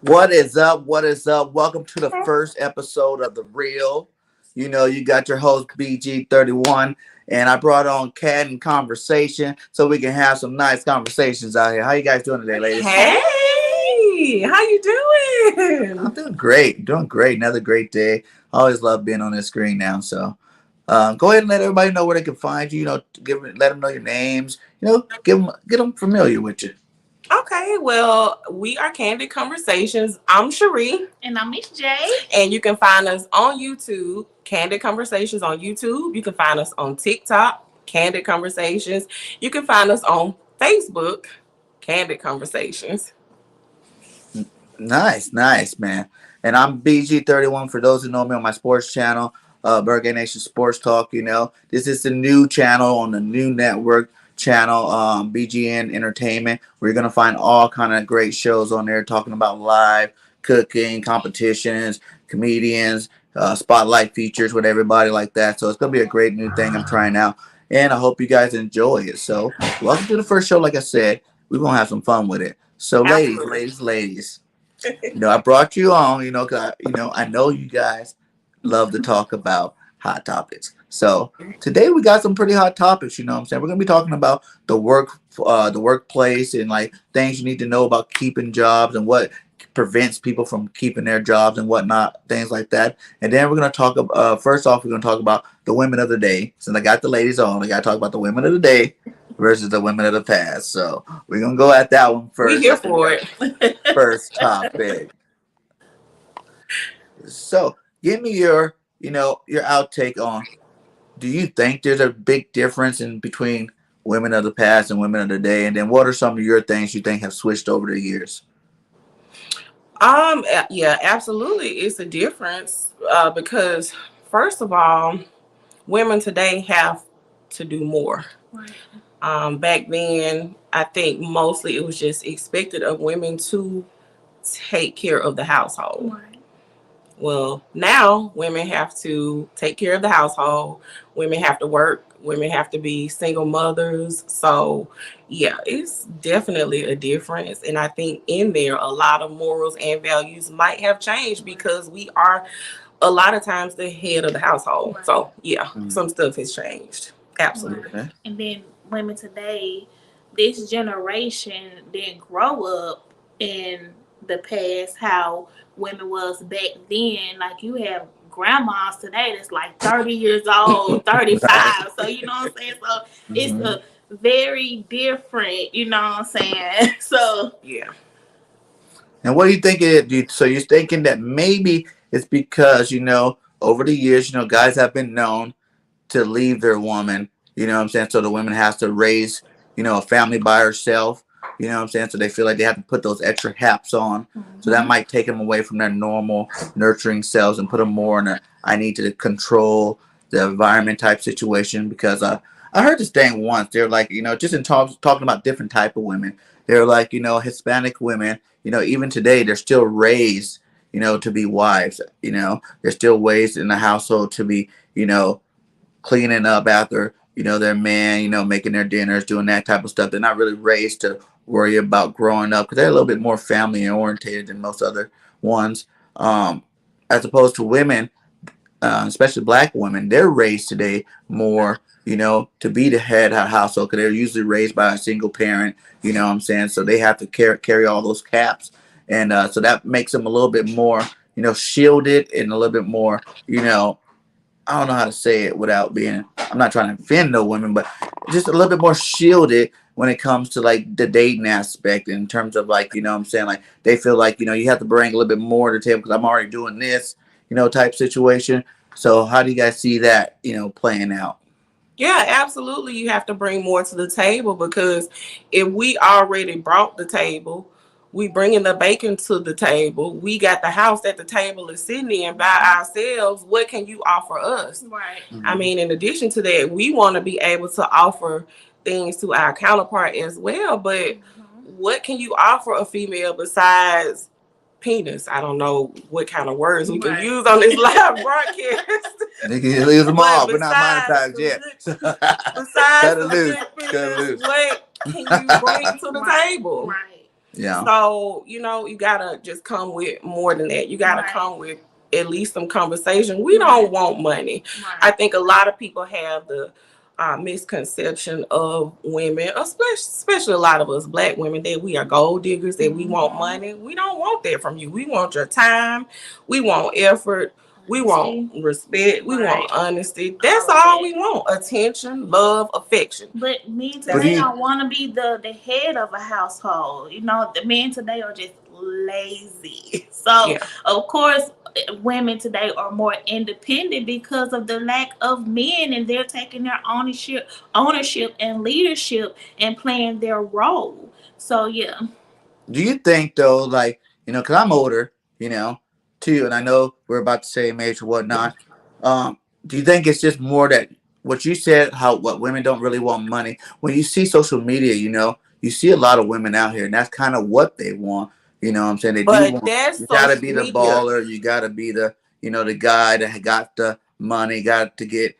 What is up? What is up? Welcome to the first episode of The Real. You got your host BG31, and I brought on Cat and Conversation so we can have some nice conversations out here. How you guys doing today, ladies? Hey, how you I'm doing? doing great. Another great day. I always love being on this screen now. So go ahead and let everybody know where they can find you. Let them know your names. Get them familiar with you. Okay, well, we are Candid Conversations. I'm Cherie, And I'm Miss J. and you can find us on YouTube, Candid Conversations on YouTube. You can find us on TikTok, Candid Conversations. You can find us on Facebook, Candid Conversations. Nice, man. And I'm BG31 for those who know me on my sports channel, Burger Nation Sports Talk. This is the new channel on the new network channel, BGN Entertainment, where you're gonna find all kind of great shows on there, talking about live cooking competitions, comedians, spotlight features with everybody like that. So it's gonna be a great new thing I'm trying out, and I hope you guys enjoy it. So welcome to the first show. Like I said, we're gonna have some fun with it. So Absolutely. ladies. I brought you on, because I know you guys love to talk about hot topics. So today we got some pretty hot topics. You know what I'm saying? We're gonna be talking about the workplace, and like things you need to know about keeping jobs and what prevents people from keeping their jobs and whatnot, things like that. And then we're gonna talk. First off, we're gonna talk about the women of the day. Since I got the ladies on, I gotta talk about the women of the day versus the women of the past. So we're gonna go at that one We first. here for it. First topic. So, give me your outtake on. Do you think there's a big difference in between women of the past and women of the day? And then, what are some of your things you think have switched over the years? Yeah, absolutely. It's a difference because, first of all, women today have to do more. Right. Back then, I think mostly it was just expected of women to take care of the household. Right. Well, now women have to take care of the household. Women have to work. Women have to be single mothers. So, yeah, it's definitely a difference. And I think in there, a lot of morals and values might have changed because we are a lot of times the head of the household. Right. So, yeah, Mm. some stuff has changed. Absolutely. Okay. And then women today, this generation didn't grow up in the past how women was back then. Like you have grandmas today that's like 30 years old, 35. So you know what I'm saying? So it's Mhm. a very different, you know what I'm saying? So Yeah. And what do you think it is? So you're thinking that maybe it's because over the years, guys have been known to leave their woman. You know what I'm saying? So the woman has to raise, a family by herself. You know what I'm saying? So they feel like they have to put those extra hats on. So that might take them away from their normal nurturing selves and put them more in a I need to control the environment type situation. Because I heard this thing once. They're like, just in talking about different type of women. They're like, Hispanic women, even today they're still raised, to be wives. They're still raised in the household to be, cleaning up after their man, making their dinners, doing that type of stuff. They're not really raised to worry about growing up because they're a little bit more family oriented than most other ones. As opposed to women, especially black women, they're raised today more, to be the head of the household because they're usually raised by a single parent. You know what I'm saying? So they have to carry all those caps, and so that makes them a little bit more, shielded and a little bit more, I don't know how to say it without being. I'm not trying to offend no women, but just a little bit more shielded when it comes to like the dating aspect in terms of like what I'm saying, like they feel like you have to bring a little bit more to the table because I'm already doing this type situation. So how do you guys see that playing out? Yeah, absolutely. You have to bring more to the table because if we already brought the table, we bringing the bacon to the table. We got the house that the table is sitting in by ourselves. What can you offer us? right. I mean, in addition to that, we want to be able to offer things to our counterpart as well. But what can you offer a female besides penis? I don't know what kind of words we can Right. use on this live broadcast. They can leave them all, but not besides monetized yet. besides Cut it the loose. good Cut it penis, loose. what can you bring to the Right. table? Right. Yeah. So, you gotta just come with more than that. You gotta come with at least some conversation. We don't want money. I think a lot of people have the misconception of women, especially a lot of us black women, that we are gold diggers, that we want money. We don't want that from you. We want your time. We want effort. We want respect. We want honesty. That's all we want. Attention, love, affection. But men But today don't want to be the head of a household. The men today are just lazy. So, of course, women today are more independent because of the lack of men, and they're taking their ownership and leadership and playing their role. So, yeah. do you think though, like, because I'm older, too, and I know we're about the same age or whatnot. Do you think it's just more that what you said, how what women don't really want money? When you see social media, you see a lot of women out here, and that's kind of what they want. You know what I'm saying? They do But want. that's You gotta be social the media. baller. You gotta be the guy that got the money, got to get,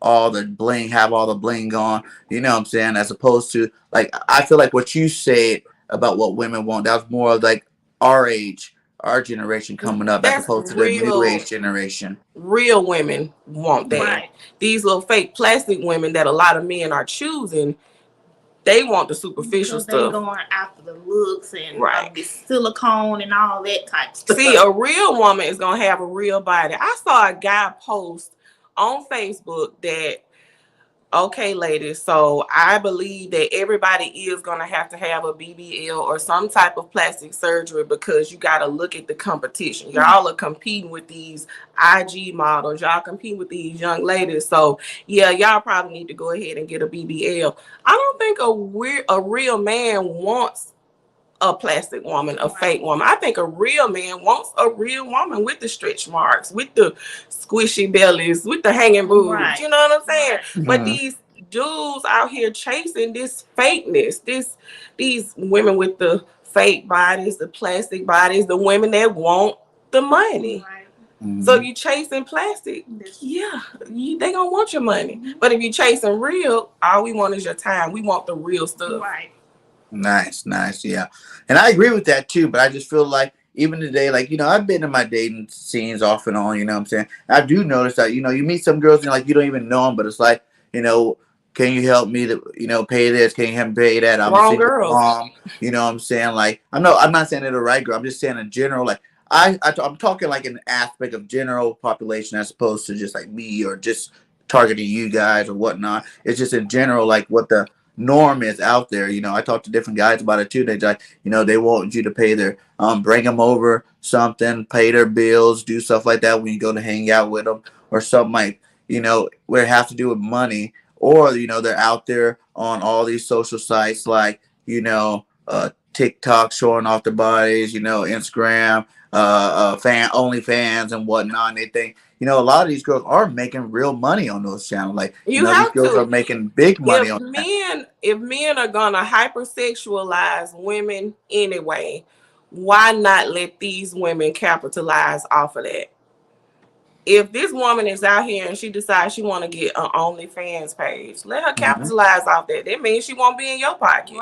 all the bling, have all the bling on. You know what I'm saying? As opposed to, like, I feel like what you said about what women want, that was more of like our age, our generation coming up, as That's opposed to the new age generation. real women want that. These little fake plastic women that a lot of men are choosing, they want the superficial Because they stuff. going after the looks and the silicone and all that type of stuff. See, a real woman is gonna have a real body. I saw a guy post on Facebook that, okay, ladies, so I believe that everybody is going to have a BBL or some type of plastic surgery, because you got to look at the competition. Y'all are competing with these IG models. Y'all competing with these young ladies. So, yeah, y'all probably need to go ahead and get a BBL. I don't think a real man wants a plastic woman, a fake woman. I think a real man wants a real woman with the stretch marks, with the squishy bellies, with the hanging boobs. You know what I'm saying? But these dudes out here chasing this fakeness, these women with the fake bodies, the plastic bodies, the women that want the money. So if you chasing plastic, they gonna want your money. But if you chasing real, all we want is your time. We want the real stuff. Nice, yeah. And I agree with that too, but I just feel like even today, like, I've been in my dating scenes off and on, you know what I'm saying? I do notice that, you meet some girls and like you don't even know them, but it's like, can you help me to, pay this? Can you help me pay that? I'm a single mom. You know what I'm saying? Like, I'm not saying they're the right girl. I'm just saying in general, like, I'm talking like an aspect of general population as opposed to just like me or just targeting you guys or whatnot. It's just in general, like what the norm is out there. I talked to different guys about it too. They like, they want you to pay their, bring them over something, pay their bills, do stuff like that when you go to hang out with them or something like, where it has to do with money. Or, they're out there on all these social sites like, TikTok showing off their bodies, Instagram, OnlyFans and whatnot. And they think, a lot of these girls are making real money on those channels. Like, these girls are making big money on that. If men are gonna hypersexualize women anyway, why not let these women capitalize off of that? If this woman is out here and she decides she want to get an OnlyFans page, let her capitalize off that. That means she won't be in your pocket.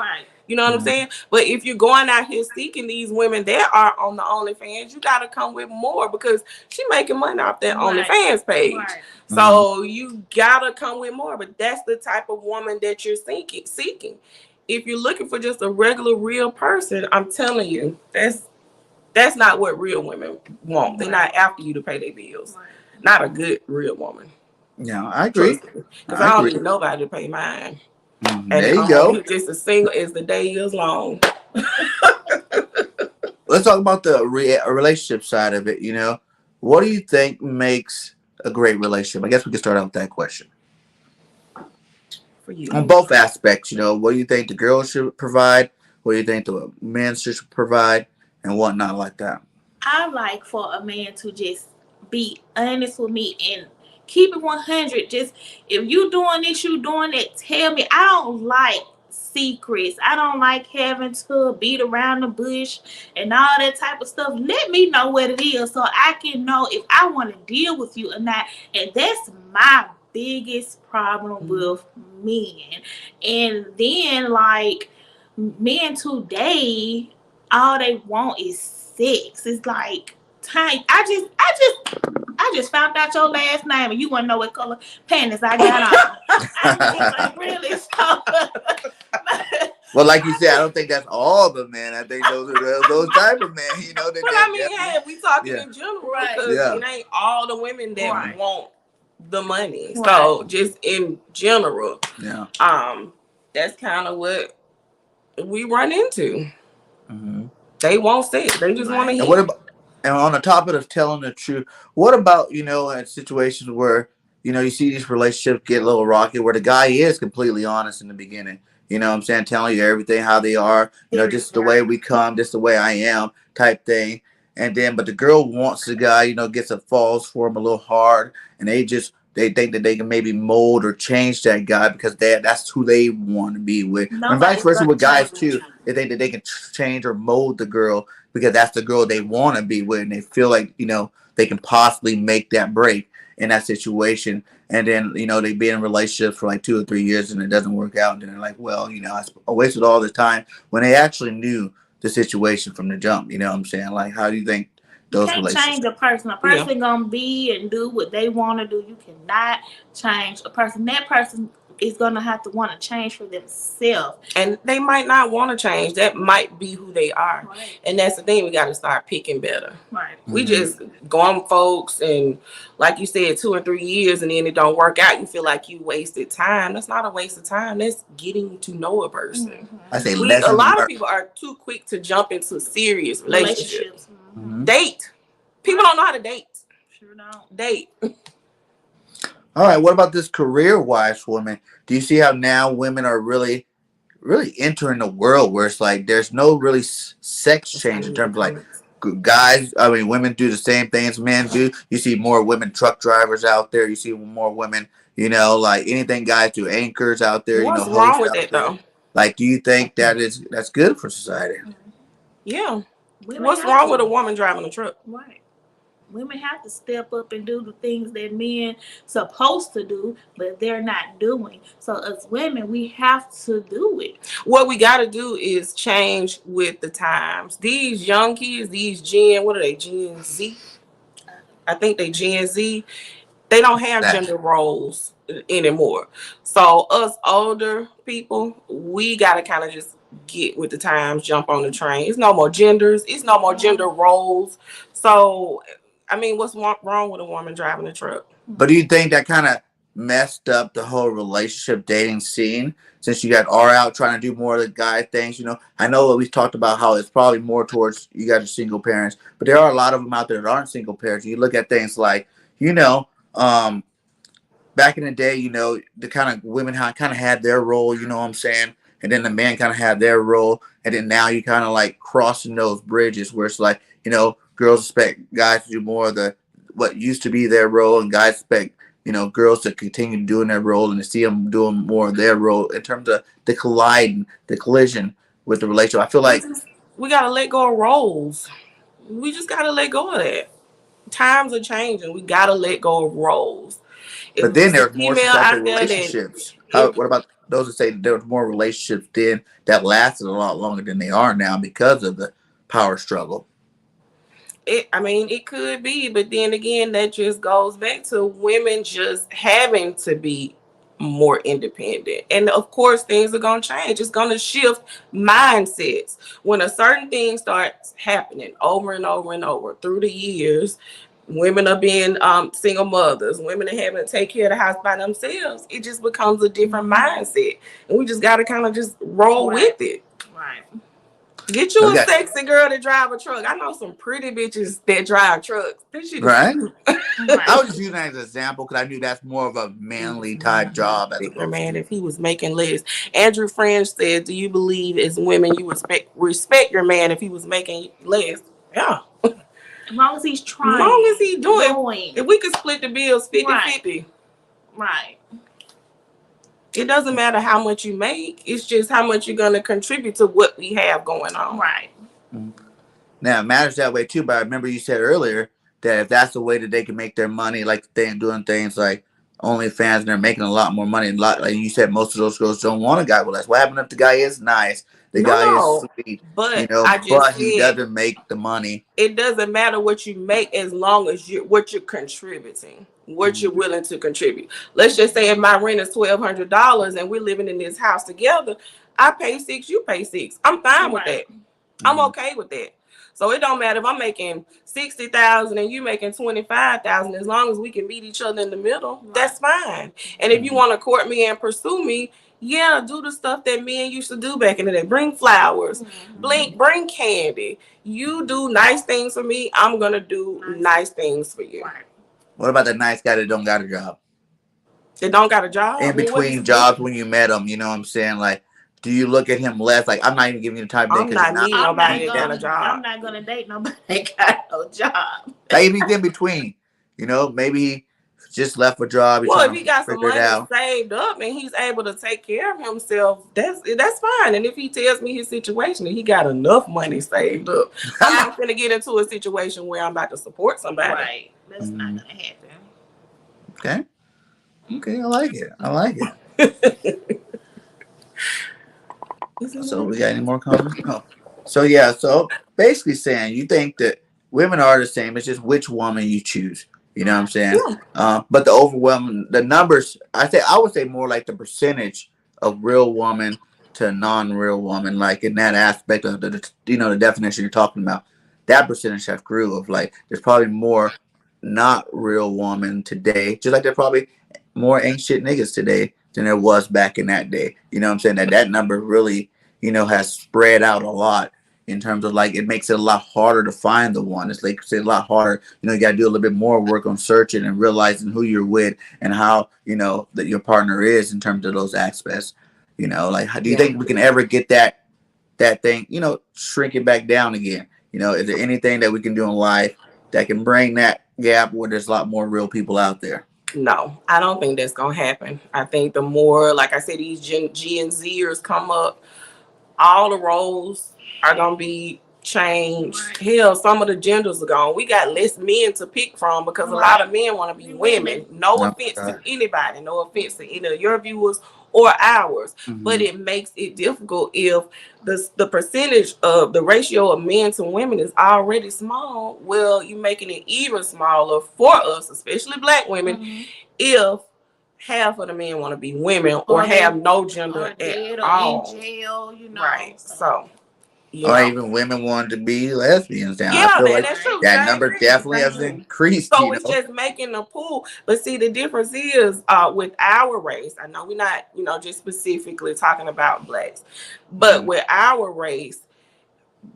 You know what I'm saying? But if you're going out here seeking these women that are on the OnlyFans, you got to come with more, because she making money off that OnlyFans page. So you got to come with more. But that's the type of woman that you're seeking. If you're looking for just a regular, real person, I'm telling you, that's not what real women want. They're not after you to pay their bills. Not a good real woman. Yeah, I agree. Because I don't need nobody to pay mine. And there you go. Just as single as the day is long. Let's talk about the relationship side of it. What do you think makes a great relationship? I guess we can start out with that question. For you. On both aspects, what do you think the girl should provide? What do you think the man should provide? And whatnot like that. I like for a man to just be honest with me and keep it 100. Just, if you doing this, you doing that, tell me. I don't like secrets. I don't like having to beat around the bush and all that type of stuff. Let me know what it is so I can know if I want to deal with you or not. And that's my biggest problem with men. And then, like, men today, all they want is sex. It's like time. I just found out your last name and you want to know what color panties I got on. I mean, like, really? So, Well, like you said, I don't think that's all the men. I think those are those type of men. You know, But I mean, hey, we talking in general, Right. because Yeah. it ain't all the women that Right. want the money. Right. So just in general, yeah. that's kind of what we run into. Mm-hmm. They want sex. They just want to Right. And hit. what about? And on the topic of telling the truth, what about in situations where you see these relationships get a little rocky, where the guy is completely honest in the beginning. You know what I'm saying? Telling you everything how they are. Just the way we come, just the way I am, type thing. And then, but the girl wants the guy. Gets a falls for him a little hard, and they think that they can maybe mold or change that guy because that's who they want to be with. And vice versa with guys too. They think that they can change or mold the girl because that's the girl they want to be with, and they feel like they can possibly make that break in that situation. And then they be in relationships for like 2 or 3 years and it doesn't work out, and then they're like, well, I wasted all this time when they actually knew the situation from the jump. You know what I'm saying? Like, how do you think You those can't relationships? change a person. A person gonna be and do what they want to do. You cannot change a person. That person is gonna have to want to change for themselves. And they might not want to change. That might be who they are. Right. And that's the thing. We got to start picking better. Right. We just go on folks, and like you said, 2 or 3 years, and then it don't work out. You feel like you wasted time. That's not a waste of time. That's getting to know a person. Mm-hmm. I say A lot of people are too quick to jump into serious relationships. Mm-hmm. Date. People don't know how to date. Sure don't. Date. All right. What about this career-wise woman? Do you see how now women are really, really entering the world where it's like there's no really sex change in terms of like guys? I mean, women do the same things men do. You see more women truck drivers out there. You see more women, like anything guys do, anchors out there. What's wrong with that though? Like, do you think that's good for society? Yeah. Women What's have wrong to. with a woman driving a truck? Right. Women have to step up and do the things that men supposed to do, but they're not doing. So as women, we have to do it. What we got to do is change with the times. These young kids, these what are they, Gen Z? I think they Gen Z. They don't have gender roles anymore. So us older people, we got to kind of just get with the times, jump on the train. It's no more genders. It's no more gender roles. So, I mean, what's wrong with a woman driving a truck? But do you think that kind of messed up the whole relationship dating scene since you got R out trying to do more of the guy things? I know that we talked about how it's probably more towards you guys are single parents, but there are a lot of them out there that aren't single parents. You look at things like, back in the day, the kind of women kind of had their role, you know what I'm saying? And then the men kind of had their role. And then now you kind of like crossing those bridges where it's like, girls expect guys to do more of what used to be their role, and guys expect, girls to continue doing their role and to see them doing more of their role in terms of the collision with the relationship. I feel like we got to let go of roles. We just got to let go of that. Times are changing. We got to let go of roles. But then there's more successful relationships. What about those that say there's more relationships then that lasted a lot longer than they are now because of the power struggle? It could be, but then again, that just goes back to women just having to be more independent. And of course, things are going to change. It's going to shift mindsets. When a certain thing starts happening over and over and over through the years, women are being single mothers, women are having to take care of the house by themselves. It just becomes a different mindset. And we just got to kind of just roll with it. Right. Get you a sexy girl to drive a truck. I know some pretty bitches that drive trucks. Right. I was just using that as an example because I knew that's more of a manly type job. As a man, if he was making less. Andrew French said, "Do you believe as women you respect your man if he was making less?" Yeah. As long as he's trying. As long as he's doing. If we could split the bills 50-50. Right. It doesn't matter how much you make. It's just how much you're going to contribute to what we have going on. Right. Now, it matters that way, too. But I remember you said earlier that if that's the way that they can make their money, like they're doing things like OnlyFans and they're making a lot more money. A lot, like you said, most of those girls don't want a guy with less. What happened if the guy is nice? The No, guy is no. sweet, But I just but he said doesn't make the money. it doesn't matter what you make as long as what you're contributing, what you're willing to contribute. Let's just say if my rent is $1,200 and we're living in this house together, I pay $6, you pay $6. I'm fine with that. I'm okay with that. So it don't matter if I'm making 60,000 and you making 25,000. As long as we can meet each other in the middle, that's fine. And if you want to court me and pursue me, yeah, do the stuff that men used to do back in the day. Bring flowers, bring candy. You do nice things for me, I'm gonna do nice things for you. What about the nice guy that don't got a job? They don't got a job? In between jobs when you met him, you know what I'm saying? Like, do you look at him less? Like, I'm not even giving you the time to date because I'm not meeting nobody that got a job. I'm not gonna date nobody that got no job. Like, he's in between. You know, maybe he just left a job. Well, if he got some money saved up and he's able to take care of himself, that's fine. And if he tells me his situation and he got enough money saved up, I'm not gonna get into a situation where I'm about to support somebody. Right. That's not gonna happen. Okay. Okay, I like it. I like it. So we got any more comments? No. So yeah, so basically saying you think that women are the same. It's just which woman you choose. You know what I'm saying? Yeah. But the numbers, I would say more like the percentage of real woman to non-real woman, like in that aspect of the definition you're talking about. That percentage have grew of like there's probably more not real woman today, just like there's probably more ain't shit niggas today than there was back in that day. You know what I'm saying? That number really, has spread out a lot in terms of like it makes it a lot harder to find the one. It's like it's a lot harder. You got to do a little bit more work on searching and realizing who you're with and how that your partner is in terms of those aspects. Like how do you think we can ever get that thing shrink it back down again? Is there anything that we can do in life that can bring that gap where there's a lot more real people out there? No, I don't think that's gonna happen. I think the more, like I said, these Gen Zers come up, all the roles are gonna be changed. Hell, some of the genders are gone. We got less men to pick from because a lot of men want to be women. No offense to anybody. No offense to either your viewers or ours. But it makes it difficult if the percentage of the ratio of men to women is already small. Well, you're making it even smaller for us, especially black women, if half of the men want to be women or have no gender at all. In jail, Right. So or even women want to be lesbians now. Yeah, I feel like that's true. that number definitely has increased. So it's just making the pool. But see, the difference is with our race. I know we're not, just specifically talking about blacks, but with our race,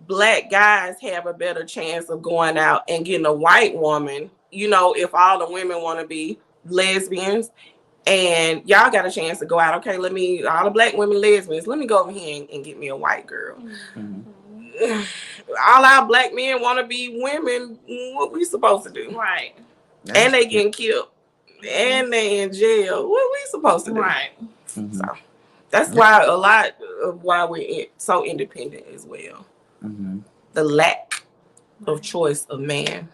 black guys have a better chance of going out and getting a white woman. If all the women want to be lesbians. And y'all got a chance to go out. Okay, all the black women lesbians, let me go over here and get me a white girl. All our black men want to be women. What we supposed to do? Right. And they getting killed. And they in jail. What we supposed to do? Right. So that's why a lot of why we're so independent as well. The lack of choice of man.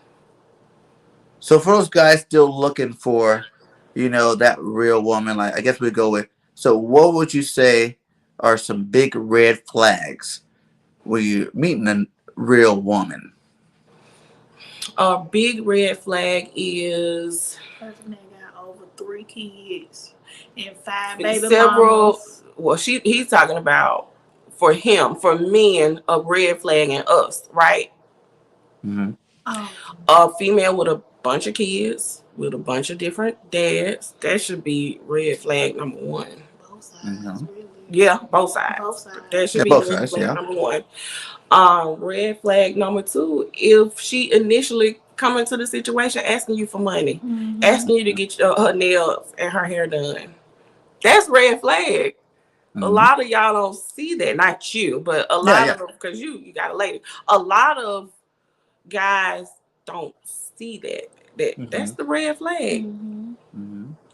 So for those guys still looking for that real woman, like I guess we go with. So what would you say are some big red flags when you're meeting a real woman? A big red flag is person that got over 3 kids and 5 baby mamas. Well, he's talking about for him, for men, a red flag in us, right? A female with a bunch of kids. With a bunch of different dads, that should be red flag number 1. Both sides, really. Yeah, both sides. That should be red flag number 1. Red flag number 2, if she initially come into the situation asking you for money, asking you to get her nails and her hair done, that's red flag. A lot of y'all don't see that, not you, but a lot of them, because you got a lady. A lot of guys don't see that. That's the red flag.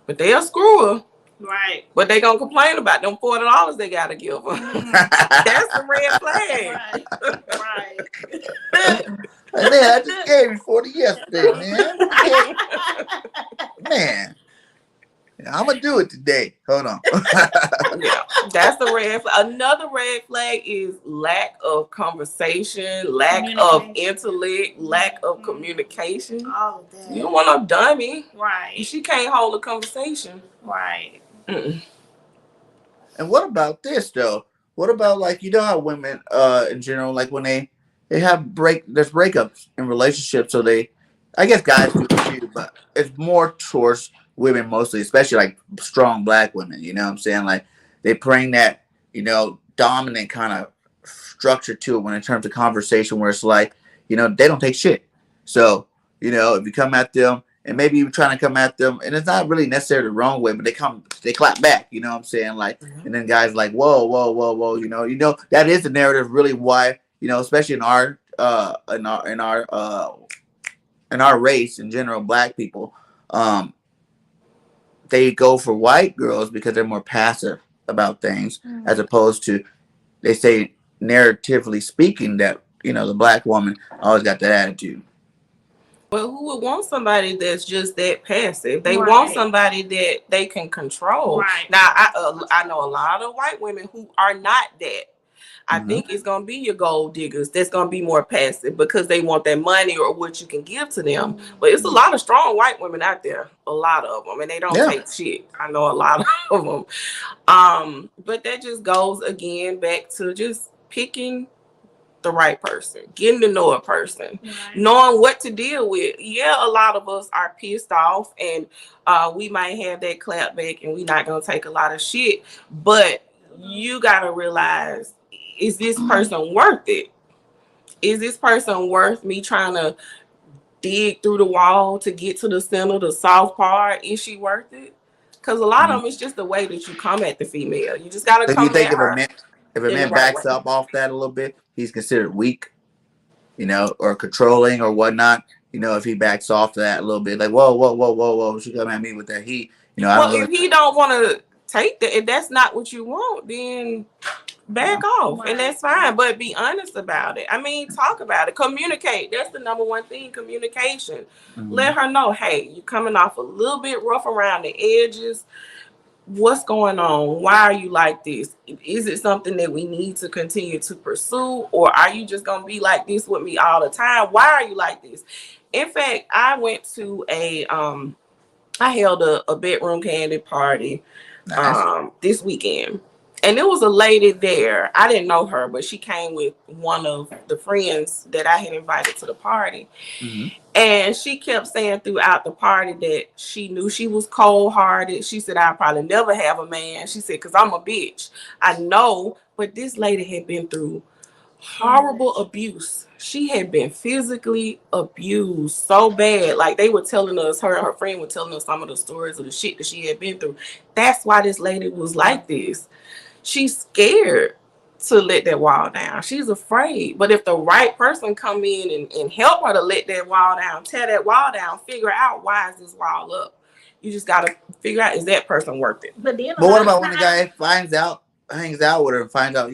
But they'll screw her. Right. But they gonna complain about them $40 they gotta give her. That's the red flag. Right. Man, I just gave you 40 yesterday, man. Man. I'm gonna do it today. Hold on. Yeah, that's the red flag. Another red flag is lack of conversation, lack of intellect, lack of communication. All of that. You don't want no dummy. Right. She can't hold a conversation. Right. Mm-mm. And what about this though? What about like you know how women in general like when they have there's breakups in relationships, so they I guess guys do it too, but it's more towards women mostly, especially like strong black women, you know what I'm saying? Like they bring that, dominant kind of structure to it when in terms of conversation where it's like, they don't take shit. So, if you come at them and maybe you're trying to come at them and it's not really necessarily the wrong way, but they clap back, you know what I'm saying? Like and then guys like, whoa, whoa, whoa, whoa, that is the narrative really why, especially in our race in general, black people, they go for white girls because they're more passive about things, as opposed to they say narratively speaking that the black woman always got that attitude. But who would want somebody that's just that passive? They want somebody that they can control. Right. Now, I know a lot of white women who are not that. I think it's going to be your gold diggers that's going to be more passive because they want that money or what you can give to them. But it's a lot of strong white women out there, a lot of them, and they don't take shit. I know a lot of them. But that just goes again back to just picking the right person, getting to know a person, knowing what to deal with. Yeah, a lot of us are pissed off and we might have that clap back and we're not going to take a lot of shit, but you got to realize, is this person worth it? Is this person worth me trying to dig through the wall to get to the center, the soft part? Is she worth it? Because a lot of them, it's just the way that you come at the female. You just got to come at her. If a man backs up off that a little bit, he's considered weak, or controlling or whatnot. If he backs off that a little bit, like whoa, whoa, whoa, whoa, whoa, she come at me with that heat. Well, if he don't want to take that, if that's not what you want, then back off, and that's fine. But be honest about it. I mean, talk about it, communicate. That's the number one thing: communication. Let her know, hey, you're coming off a little bit rough around the edges. What's going on? Why are you like this? Is it something that we need to continue to pursue, or are you just gonna be like this with me all the time? Why are you like this? In fact, I went to I held a bedroom Candid party this weekend, and there was a lady there. I didn't know her, but she came with one of the friends that I had invited to the party. And she kept saying throughout the party that she knew she was cold-hearted. She said, I'll probably never have a man. She said, because I'm a bitch. I know, but this lady had been through horrible abuse. She had been physically abused so bad. Like they were telling us, her and her friend were telling us some of the stories of the shit that she had been through. That's why this lady was like this. She's scared to let that wall down. She's afraid. But if the right person come in and help her to let that wall down, tear that wall down, figure out why is this wall up. You just got to figure out, is that person worth it? But what about when the guy hangs out with her and finds out,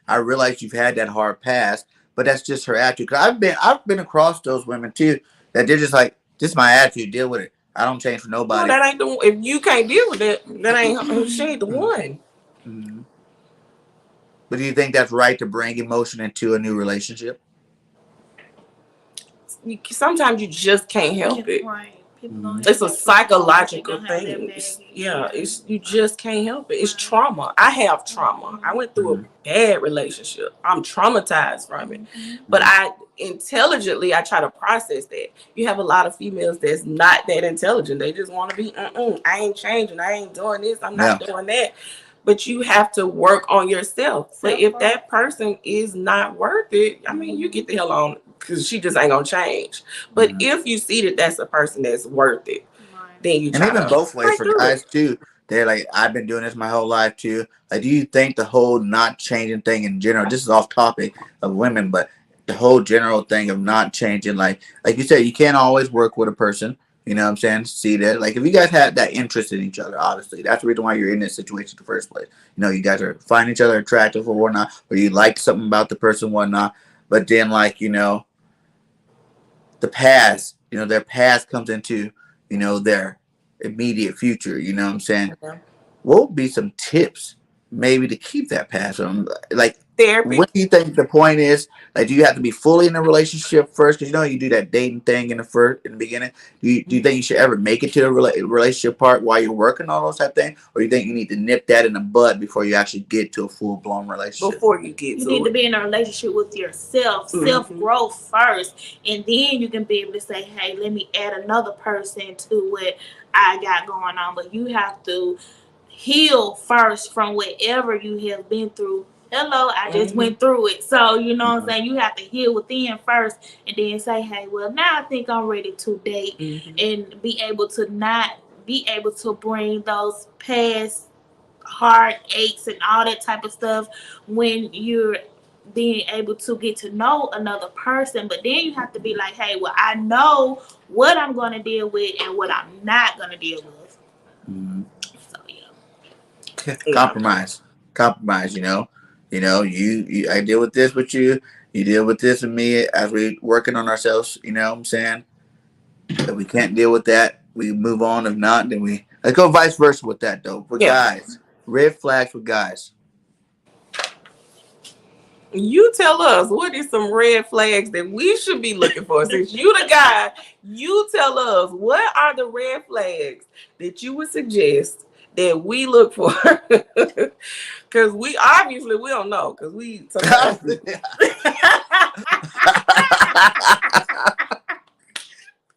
I realize you've had that hard past, but that's just her attitude. Because I've been across those women too, that they're just like, this is my attitude, deal with it. I don't change for nobody. No, that ain't the. If you can't deal with it, that ain't, she ain't the one. But do you think that's right to bring emotion into a new relationship? Sometimes you just can't help it. Right. It's a psychological thing. You just can't help it. It's trauma. I have trauma. I went through a bad relationship. I'm traumatized from it. But I try to process that. You have a lot of females that's not that intelligent. They just want to be, I ain't changing. I ain't doing this. I'm not doing that. But you have to work on yourself. But if that person is not worth it, I mean, you get the hell on, because she just ain't gonna change. But if you see that that's a person that's worth it, then you try. And even both ways for guys too. They're like, I've been doing this my whole life too. Like, do you think the whole not changing thing in general? This is off topic of women, but the whole general thing of not changing, like you said, you can't always work with a person. You know what I'm saying? See that? Like, if you guys had that interest in each other, obviously, that's the reason why you're in this situation in the first place. You guys are finding each other attractive or whatnot, or you like something about the person, whatnot. But then, like, the past, their past comes into, their immediate future. You know what I'm saying? Yeah. What would be some tips maybe to keep that passion? Like, Therapy. what do you think the point is? Like, do you have to be fully in a relationship first? Because you know you do that dating thing in the beginning. Do you think you should ever make it to the relationship part while you're working on those type of things, or you think you need to nip that in the bud before you actually get to a full blown relationship? Before you get You to need to it. be in a relationship with yourself, self growth first, and then you can be able to say, "Hey, let me add another person to what I got going on." But you have to heal first from whatever you have been through. Hello, I just went through it. So, you know what I'm Mhm. saying? You have to heal within first and then say, hey, well, now I think I'm ready to date and be able to not be able to bring those past heartaches and all that type of stuff when you're being able to get to know another person. But then you have to be like, hey, well, I know what I'm going to deal with and what I'm not going to deal with. Mhm. So, yeah. Yeah. Compromise. I deal with this with you. You deal with this with me as we working on ourselves. You know what I'm saying? If we can't deal with that, we move on. If not, then we let's go vice versa with that though. For Yeah. guys, red flags for guys. You tell us what is some red flags that we should be looking for. Since you the guy, you tell us what are the red flags that you would suggest that we look for. Because we obviously we don't know. Because we sometimes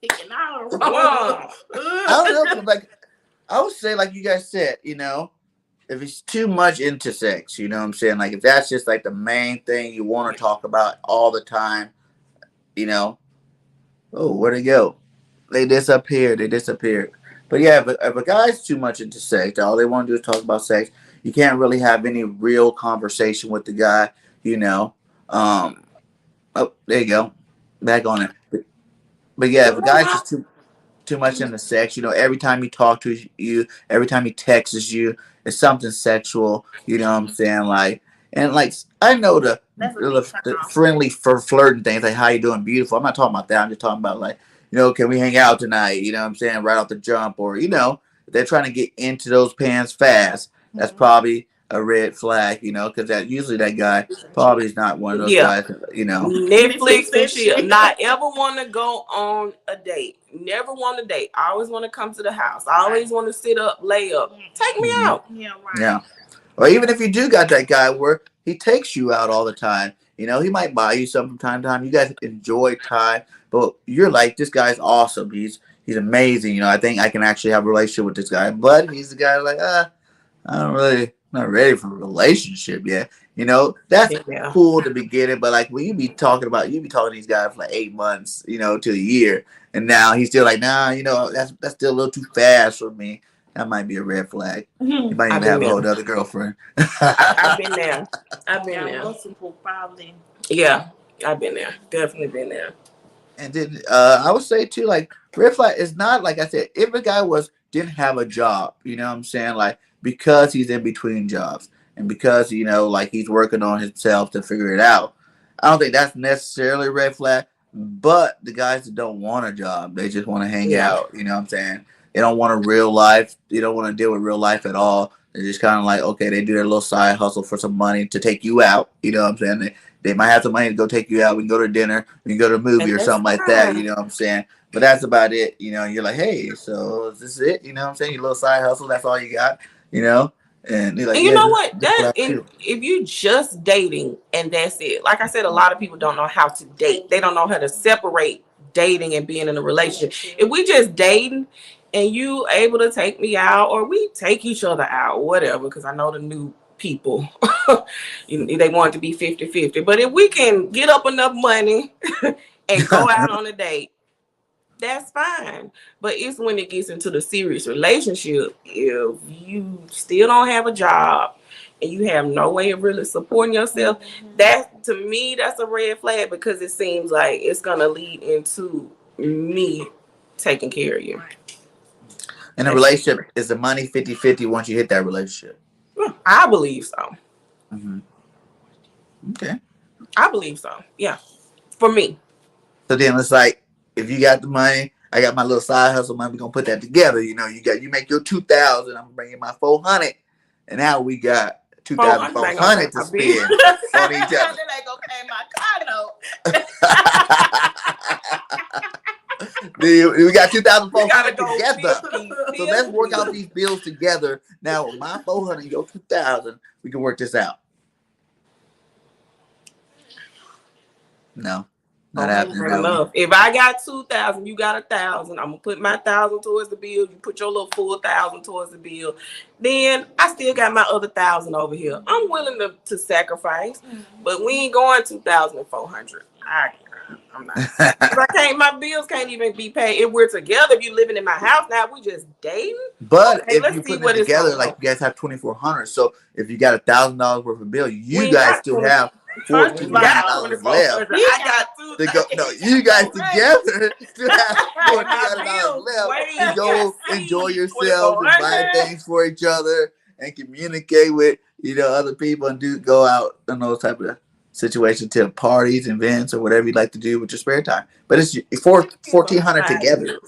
Picking all wrong. I don't know, 'cause like I would say, like you guys said, if it's too much into sex, you know what I'm saying? Like if that's just like the main thing you want to talk about all the time, you know, oh, where'd they go? They disappeared. They disappeared. But yeah, if a guy's too much into sex, all they want to do is talk about sex. You can't really have any real conversation with the guy, you know. Um, oh, there you go, back on it. But yeah, if a guy's just too much into sex. Every time he talks to you, every time he texts you, it's something sexual. You know what I'm saying? Like, I know That's a big turn the off. friendly for flirting things, like how you doing, beautiful. I'm not talking about that. I'm just talking about like, can we hang out tonight? You know what I'm saying? Right off the jump, or if they're trying to get into those pants fast. That's probably a red flag. Because that usually that guy probably is not one of those Yeah. guys. Netflix and chill. Not ever want to go on a date. Never want to date. I always want to come to the house. I always want to sit up, lay up. Take me Mhm. out. Yeah, right. Yeah. Or even if you do got that guy where he takes you out all the time, he might buy you something from time to time. You guys enjoy time, but you're like, this guy's awesome. He's amazing. I think I can actually have a relationship with this guy. But he's the guy like, I don't really not ready for a relationship yet. That's Yeah. cool to begin it, but like when you be talking to these guys for like 8 months, to a year, and now he's still like, nah, that's still a little too fast for me. That might be a red flag. He might I've even been have a there. whole other girlfriend. I've been there. I've been Yeah, there. multiple probably. Yeah. I've been there. Definitely been there. And then I would say too, like red flag is not like I said, if a guy didn't have a job, you know what I'm saying, like because he's in between jobs and because like he's working on himself to figure it out. I don't think that's necessarily a red flag. But the guys that don't want a job, they just want to hang Yeah. out. You know what I'm saying? They don't want a real life. They don't want to deal with real life at all. They're just kind of like, okay, they do their little side hustle for some money to take you out. You know what I'm saying? They might have some money to go take you out. We can go to dinner. We can go to a movie And or that's something like that. You fine. know what I'm saying? But that's about it. You're like, hey, so is this it? You know what I'm saying? Your little side hustle. That's all you got. You know? And you're like, And you yeah, know this what? is That what I and do. if you just dating and that's it. Like I said, a lot of people don't know how to date. They don't know how to separate dating and being in a relationship. If we just dating and you able to take me out or we take each other out, whatever, because I know the new people they want it to be 50-50. But if we can get up enough money and go out on a date, that's fine. But it's when it gets into the serious relationship, if you still don't have a job and you have no way of really supporting yourself, that to me that's a red flag because it seems like it's gonna lead into me taking care of you. In a That's just, relationship, is the money 50-50 once you hit that relationship? I believe so. Hmm. Okay. I believe so. Yeah. For me. So then it's like, if you got the money, I got my little side hustle money. We're gonna put that together. You make your 2,000. I'm bringing my 400, and now we got 2,400 to spend on each other. That ain't gonna pay my car note. We got 2,400 go together. 50, So let's work out these bills together. Now with my 400, your 2,000, we can work this out. No, not happening. Enough. If I got 2,000, you got 1,000. I'm gonna put my 1,000 towards the bill. You put your little full 1,000 towards the bill. Then I still got my other 1,000 over here. I'm willing to sacrifice, but we ain't going 2,400. I'm not. I can't. My bills can't even be paid. If we're together, if you living in my house now, we just dating. But okay, if you put it together, like you guys have 2,400. So if you got $1,000 worth of bill, you guys still have $1,400 left. I got two. No, you guys together still have $1,400 left to go enjoy yourselves and buy things for each other and communicate with other people and go out and those type of situations, to parties, events, or whatever you'd like to do with your spare time. But it's $1,400 together.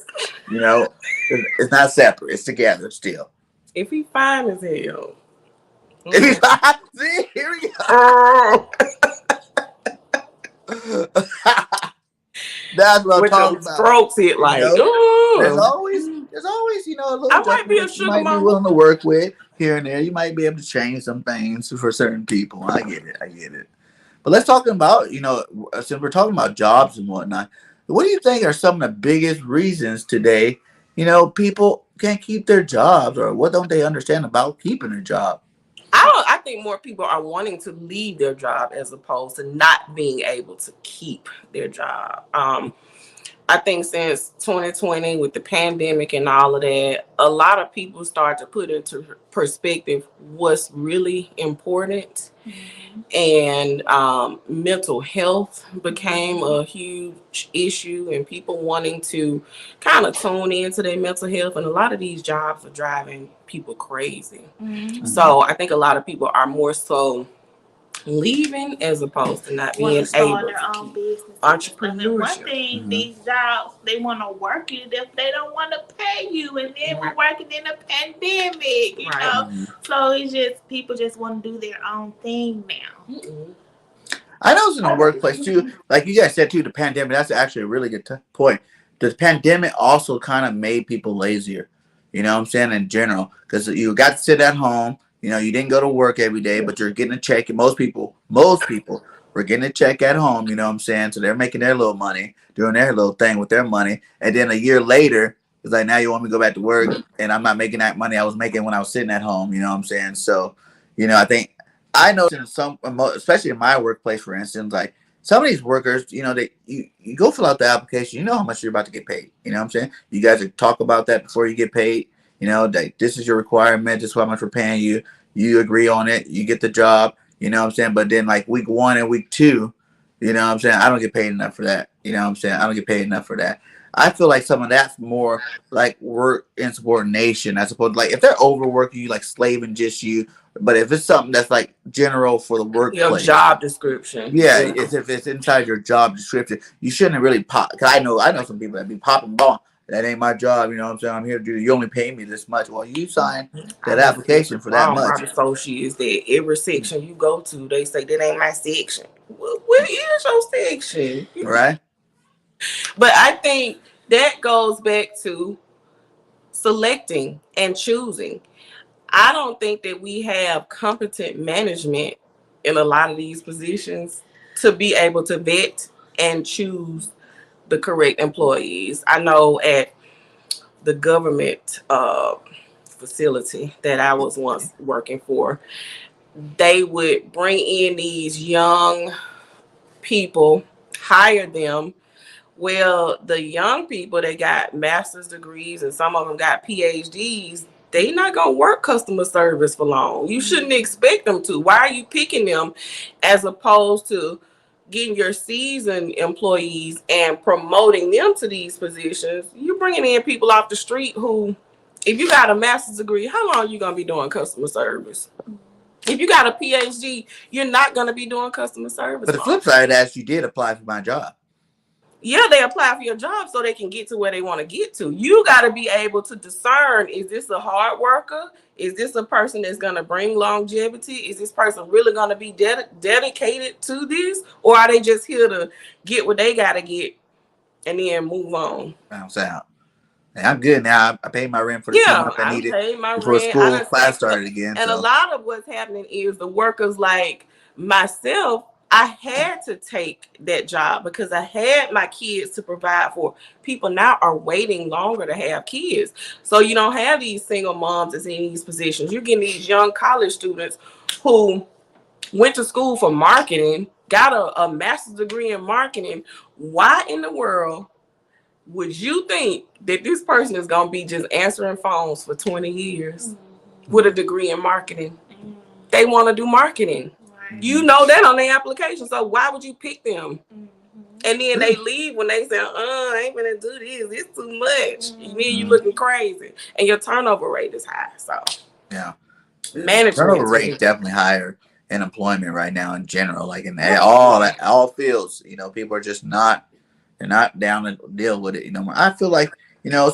It's not separate. It's together still. If he fine as hell. If he's fine, see, here we go. That's what I'm talking about. Strokes hit like. There's always a little. I might be a sugar mama. You might be willing to work with here and there. You might be able to change some things for certain people. I get it. But let's talk about, since we're talking about jobs and whatnot, what do you think are some of the biggest reasons today, people can't keep their jobs, or what don't they understand about keeping a job? I think more people are wanting to leave their job as opposed to not being able to keep their job. I think since 2020 with the pandemic and all of that, a lot of people start to put into perspective what's really important. And mental health became a huge issue, and people wanting to kind of tune into their mental health. And a lot of these jobs are driving people crazy. So I think a lot of people are more so leaving as opposed to not being able to their own business. Entrepreneurship. One thing, these jobs, they want to work you if they don't want to pay you, and then we're working in a pandemic, you know. So it's just people just want to do their own thing now. I know it's in the workplace too. Like you guys said too, the pandemic. That's actually a really good point. The pandemic also kind of made people lazier. You know what I'm saying, in general, because you got to sit at home. You didn't go to work every day, but you're getting a check. And most people were getting a check at home, you know what I'm saying? So they're making their little money, doing their little thing with their money. And then a year later, it's like, now you want me to go back to work, and I'm not making that money I was making when I was sitting at home, you know what I'm saying? So, I know in some, especially in my workplace, for instance, like some of these workers, you go fill out the application, you know how much you're about to get paid. You know what I'm saying? You guys talk about that before you get paid. Like, this is your requirement. This is how much we're paying you. You agree on it. You get the job. You know what I'm saying? But then like week 1 and week 2, you know what I'm saying? I don't get paid enough for that. You know what I'm saying? I don't get paid enough for that. I feel like some of that's more like work insubordination as opposed to, like, if they're overworking you, like slaving just you. But if it's something that's like general for the workplace, your job description. Yeah, if it's inside your job description, you shouldn't really pop. Cause I know some people that be popping bomb. That ain't my job, you know what I'm saying? I'm here to do. You only pay me this much. Well, you signed that application for that much. Associates that every section you go to, they say that ain't my section. Well, where is your section? Right. But I think that goes back to selecting and choosing. I don't think that we have competent management in a lot of these positions to be able to vet and choose the correct employees. I know at the government facility that I was once working for, they would bring in these young people, hire them. Well, the young people, they got master's degrees and some of them got PhDs. They not going to work customer service for long. You shouldn't expect them to. Why are you picking them as opposed to getting your seasoned employees and promoting them to these positions? You're bringing in people off the street who, if you got a master's degree, how long are you going to be doing customer service? If you got a PhD, you're not going to be doing customer service. But the flip side of that is you did apply for my job. yeah, they apply for your job so they can get to where they want to get to. You got to be able to discern, is this a hard worker? Is this a person that's going to bring longevity? Is this person really going to be dedicated to this? Or are they just here to get what they got to get and then move on? Bounce out. And I'm good now. I paid my rent for the 2 Yeah, months I I needed paid my before rent. I school done class saved up. started again. And a So lot of what's happening is the workers like myself, I had to take that job because I had my kids to provide for. People now are waiting longer to have kids. So you don't have these single moms that's in these positions. You're getting these young college students who went to school for marketing, got a master's degree in marketing. Why in the world would you think that this person is going to be just answering phones for 20 years with a degree in marketing? They want to do marketing. You know that on their application. So why would you pick them? And then they leave when they say, I ain't gonna do this. It's too much. And then you looking crazy. And your turnover rate is high. So yeah, management turnover rate definitely higher in employment right now in general. Like in all fields, people are just they're not down to deal with it. I feel like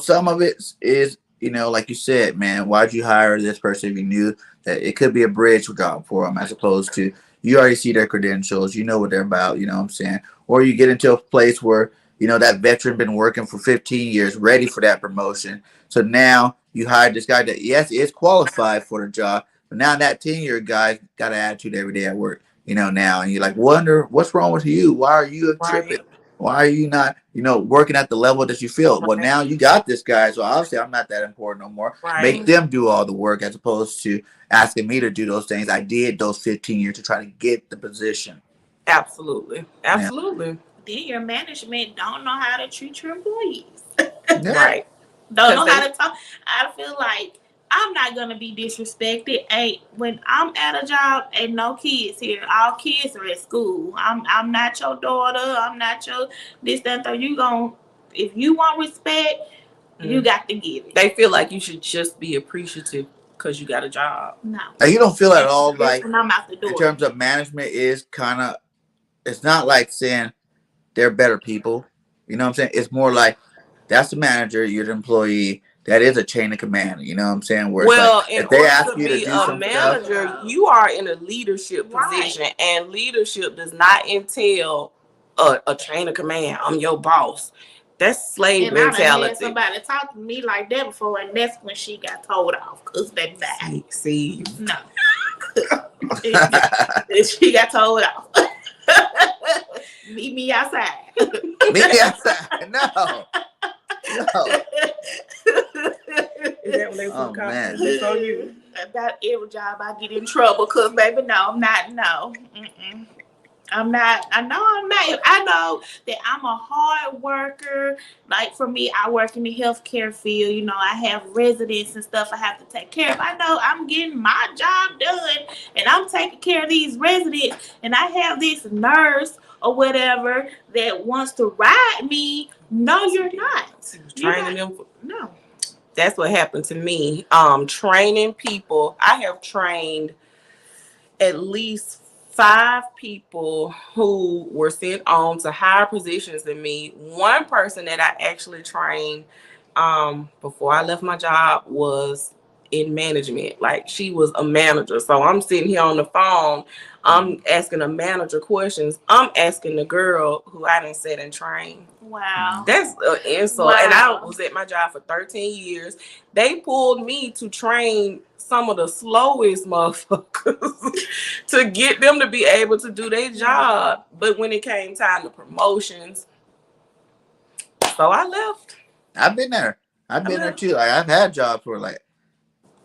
some of it is like you said, man. Why'd you hire this person if you knew that it could be a bridge job for them, as opposed to you already see their credentials, you know what they're about. You know what I'm saying? Or you get into a place where that veteran been working for 15 years, ready for that promotion. So now you hired this guy that yes is qualified for the job, but now that 10-year guy got an attitude every day at work. Now, and you're like, wonder what's wrong with you? Why are you tripping? right. Why are you not, working at the level that you feel? Well, Right. now you got this guy, so obviously I'm not that important no more. Right. Make them do all the work as opposed to asking me to do those things. I did those 15 years to try to get the position. Absolutely. Absolutely. Then your management don't know how to treat your employees. Yeah. Right. Don't know how to talk. I feel like I'm not gonna be disrespected. When I'm at a job, ain't no kids here. All kids are at school. I'm not your daughter. I'm not your this, that, that. If you want respect, you got to give it. They feel like you should just be appreciative because you got a job. No. And you don't feel at all like when I'm out the door. in terms of management is kind of, it's not like saying they're better people. You know what I'm saying? It's more like that's the manager, you're the employee. That is a chain of command. You know what I'm saying? Where Well, if they ask you to be do a some manager, stuff, you are in a leadership position, and leadership does not entail a chain of command. I'm your boss. That's slave mentality. I had somebody talk to me like that before, and that's when she got told off because they died. See, no, she got told off. Meet me outside. Meet me outside. No. Is that when they put man. on you? About every job I get in trouble because, baby, no, I'm not. No. Mm-mm. I'm not. I know I'm not. I know that I'm a hard worker. Like for me, I work in the healthcare field. I have residents and stuff I have to take care of. I know I'm getting my job done and I'm taking care of these residents. And I have this nurse or whatever that wants to ride me. No, you're not. Training them. No. That's what happened to me. Training people. I have trained at least 5 people who were sent on to higher positions than me. One person that I actually trained before I left my job was in management. Like she was a manager. So I'm sitting here on the phone. I'm asking a manager questions. I'm asking the girl who I didn't sit and train. Wow. That's an insult. Wow. And I was at my job for 13 years. They pulled me to train some of the slowest motherfuckers to get them to be able to do their job. But when it came time to promotions, so I left. I've been there. I've been there too. Like I've had jobs where like,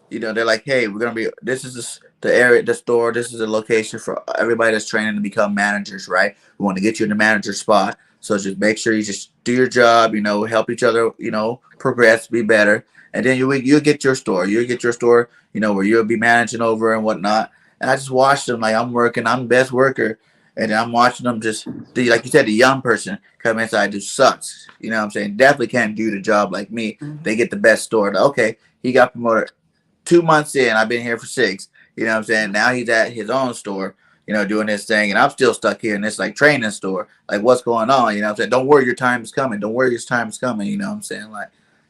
they're like, hey, we're gonna be. This is the area, the store. This is the location for everybody that's training to become managers, right? We want to get you in the manager spot. So just make sure you just do your job. Help each other. Progress, be better, and then you'll get your store. You'll get your store. Where you'll be managing over and whatnot. And I just watched them like I'm working. I'm the best worker, and I'm watching them just like you said, the young person come inside just sucks. You know what I'm saying? Definitely can't do the job like me. Mm-hmm. They get the best store. Okay, he got promoted 2 months in. I've been here for 6. You know what I'm saying? Now he's at his own store. doing this thing, and I'm still stuck here in this like training store. Like, what's going on? You know what I'm saying? Don't worry, your time is coming. Don't worry, your time is coming. You know what I'm saying? Like,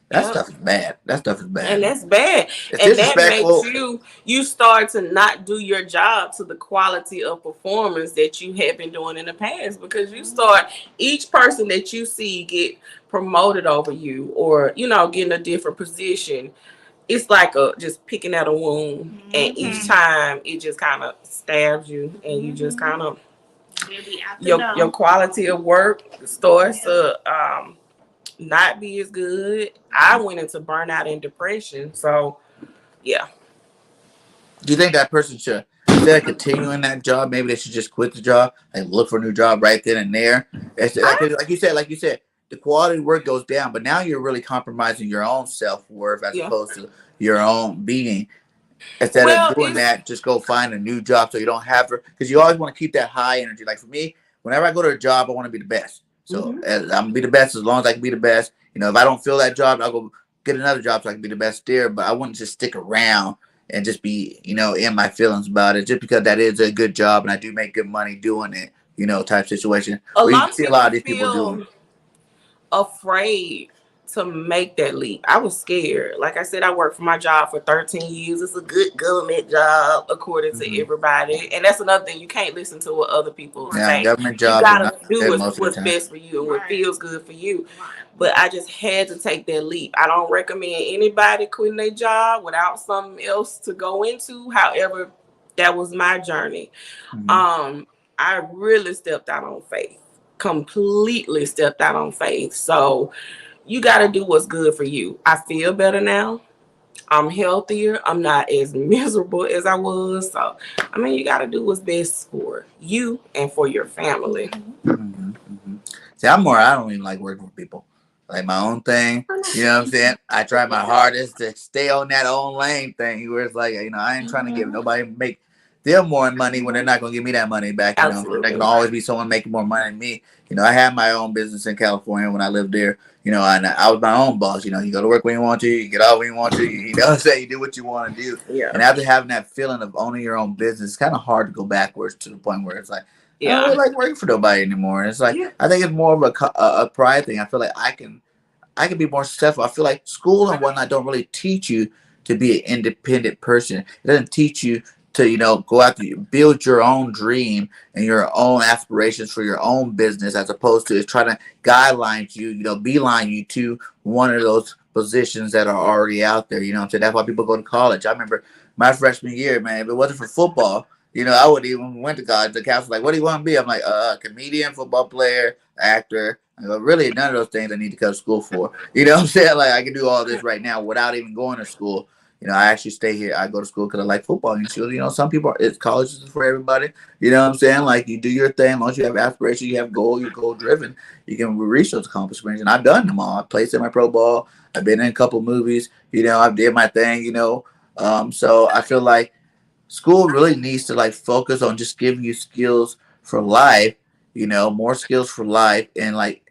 that Yep. stuff is bad. That stuff is And bad. that's bad. It's And that makes disrespectful. you start to not do your job to the quality of performance that you have been doing in the past, because you start, each person that you see get promoted over you, or getting a different position, it's like a just picking at a wound, and each Mm-hmm. time it just kind of stabs you, and you just Mm-hmm. kind of, They'll be out the your door. quality of work starts Yeah. to not be as good. I went into burnout and depression. So yeah. Do you think that person should, instead of continuing that job, maybe they should just quit the job and look for a new job right then and there? It's like, I like you said, the quality of work goes down, but now you're really compromising your own self worth as yeah. opposed to your own being. Instead of Well, doing it's that, just go find a new job so you don't have to, because you always want to keep that high energy. Like for me, whenever I go to a job, I want to be the best. So mhm. I'm gonna be the best as long as I can be the best. If I don't feel that job, I'll go get another job so I can be the best there. But I wouldn't just stick around and just be, in my feelings about it, just because that is a good job and I do make good money doing it, type situation. A Where you lot can of see a lot people of these people doing. feel afraid to make that leap. I was scared. Like I said, I worked for my job for 13 years. It's a good government job according to Mm-hmm. everybody. And that's another thing. You can't listen to what other people Right. Yeah, say. government You jobs are gotta not do good what's, most of the what's time. best for you and what Right. feels good for you. Right. But I just had to take that leap. I don't recommend anybody quitting their job without something else to go into. However, that was my journey. Mm-hmm. I really stepped out on faith. Completely stepped out on faith. So you got to do what's good for you. I feel better now. I'm healthier. I'm not as miserable as I was. So, I mean, you got to do what's best for you and for your family. Mm-hmm. Mm-hmm, mm-hmm. See, I don't even like working with people. Like my own thing. You know what I'm saying? I try my hardest to stay on that own lane thing where it's like, I ain't trying to give Mm-hmm. nobody make them more money when they're not going to give me that money back. There can Absolutely. always be someone making more money than me. I had my own business in California when I lived there. And I was my own boss. You go to work when you want to, you get out when you want to. You know what I'm saying? You do what you want to do. Yeah. And after having that feeling of owning your own business, it's kind of hard to go backwards to the point where it's like, I don't Yeah. really like working for nobody anymore. And it's like Yeah. I think it's more of a pride thing. I feel like I can be more successful. I feel like school and whatnot don't really teach you to be an independent person. It doesn't teach you to go out to build your own dream and your own aspirations for your own business, as opposed to trying to guideline you, beeline you to one of those positions that are already out there. You know what I'm saying? That's why people go to college. I remember my freshman year, man. If it wasn't for football, I would even went to college. The counselor was like, "What do you want to be?" I'm like, comedian, football player, actor." I go, really, none of those things I need to go to school for. You know what I'm saying? Like, I can do all this right now without even going to school. I actually stay here. I go to school because I like football. And some people, it's college is for everybody. You know what I'm saying? Like, you do your thing. As long as you have aspirations, you have goal, you're goal driven, you can reach those accomplishments. And I've done them all. I played in my pro ball. I've been in a couple movies. I've did my thing. So I feel like school really needs to like focus on just giving you skills for life, more skills for life, and like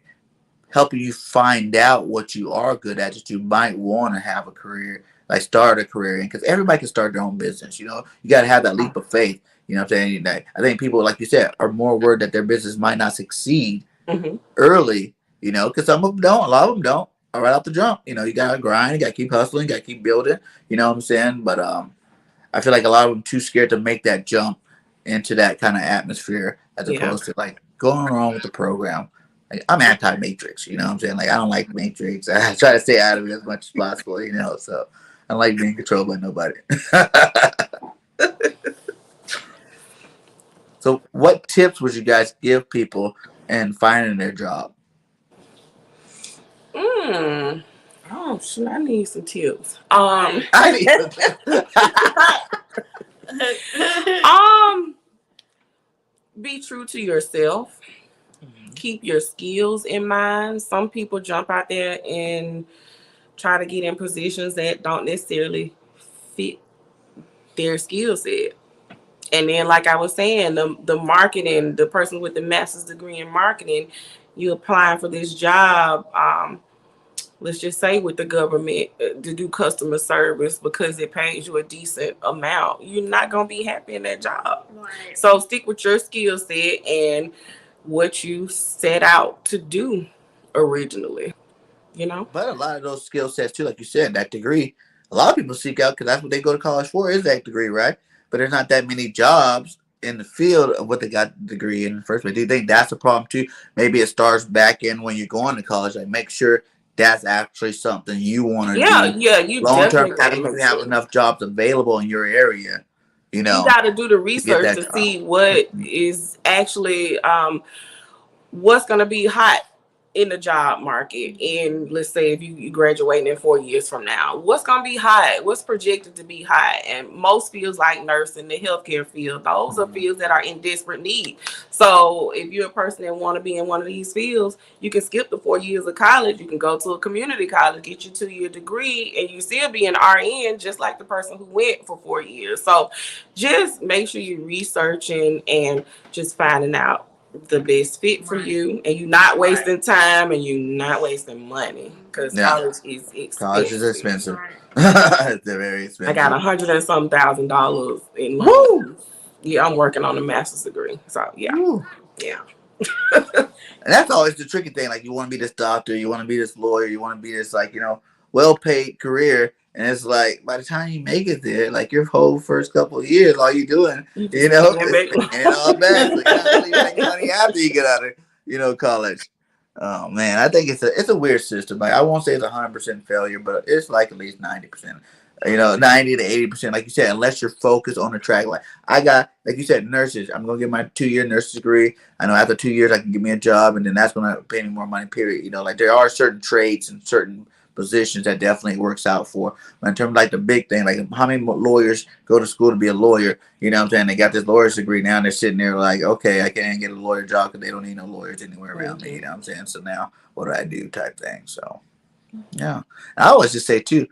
helping you find out what you are good at that you might want to have a career, like start a career in, because everybody can start their own business. You got to have that leap of faith. You know what I'm saying? Like, I think people, like you said, are more worried that their business might not succeed Hmm. early, because some of them don't, a lot of them don't. Right off the jump, you gotta grind, you gotta keep hustling, you gotta keep building. You know what I'm saying? But I feel like a lot of them too scared to make that jump into that kind of atmosphere, as Yeah. opposed to like going along with the program. Like, I'm anti-Matrix, you know what I'm saying? Like, I don't like Matrix. I try to stay out of it as much as possible, so I don't like being controlled by nobody. So what tips would you guys give people in finding their job? Mm. Oh shit! I need some tips. I need some tips. Um. Be true to yourself. Keep your skills in mind. Some people jump out there and try to get in positions that don't necessarily fit their skill set. And then, like I was saying, the marketing, the person with the master's degree in marketing, you applying for this job. let's just say with the government to do customer service because it pays you a decent amount, you're not going to be happy in that job. Right. So stick with your skill set and what you set out to do originally, you know? But a lot of those skill sets too, like you said, that degree, a lot of people seek out because that's what they go to college for is that degree, right? But there's not that many jobs in the field of what they got the degree in the first place. Do you think that's a problem too? Maybe it starts back in when you're going to college. Like make sure that's actually something you want to Yeah, do yeah, you long term. definitely got That to means you make have sure. enough jobs available in your area, You got to do the to get research that to job. see what is actually what's going to be hot in the job market. And let's say if you graduating in 4 years from now, what's going to be hot, what's projected to be hot. And most fields like nursing, the healthcare field, those are fields that are in desperate need. So if you're a person that want to be in one of these fields, you can skip the 4 years of college, you can go to a community college, get your 2-year degree, and you still be an RN just like the person who went for 4 years. So just make sure you're researching and just finding out the best fit for you, and you're not wasting time and you're not wasting money because Yeah, college is college is expensive. expensive. Right. It's very I got expensive. $100,000 in Woo! loans. Yeah, I'm working on a master's degree. So yeah, Woo! yeah, And that's always the tricky thing. Like you want to be this doctor, you want to be this lawyer, you want to be this like well paid career, and it's like by the time you make it there, like your whole first couple of years, all you doing, you just paying that is back. paying it all back. So you're not really making money after you get out of college. Oh man, I think it's a weird system. Like I won't say it's 100% failure, but it's like at least 90%. 90 to 80%, like you said, unless you're focused on the track. Like I got, like you said, nurses. I'm gonna get my 2-year nurse degree. I know after 2 years I can get me a job, and then that's gonna pay me more money. Period. Like there are certain trades and certain positions that definitely works out for. But in terms of like the big thing, like how many lawyers go to school to be a lawyer? You know what I'm saying? They got this lawyer's degree now, and they're sitting there like, okay, I can't get a lawyer job because they don't need no lawyers anywhere around me. You know what I'm saying? So now what do I do? Type thing. So yeah, I always just say too,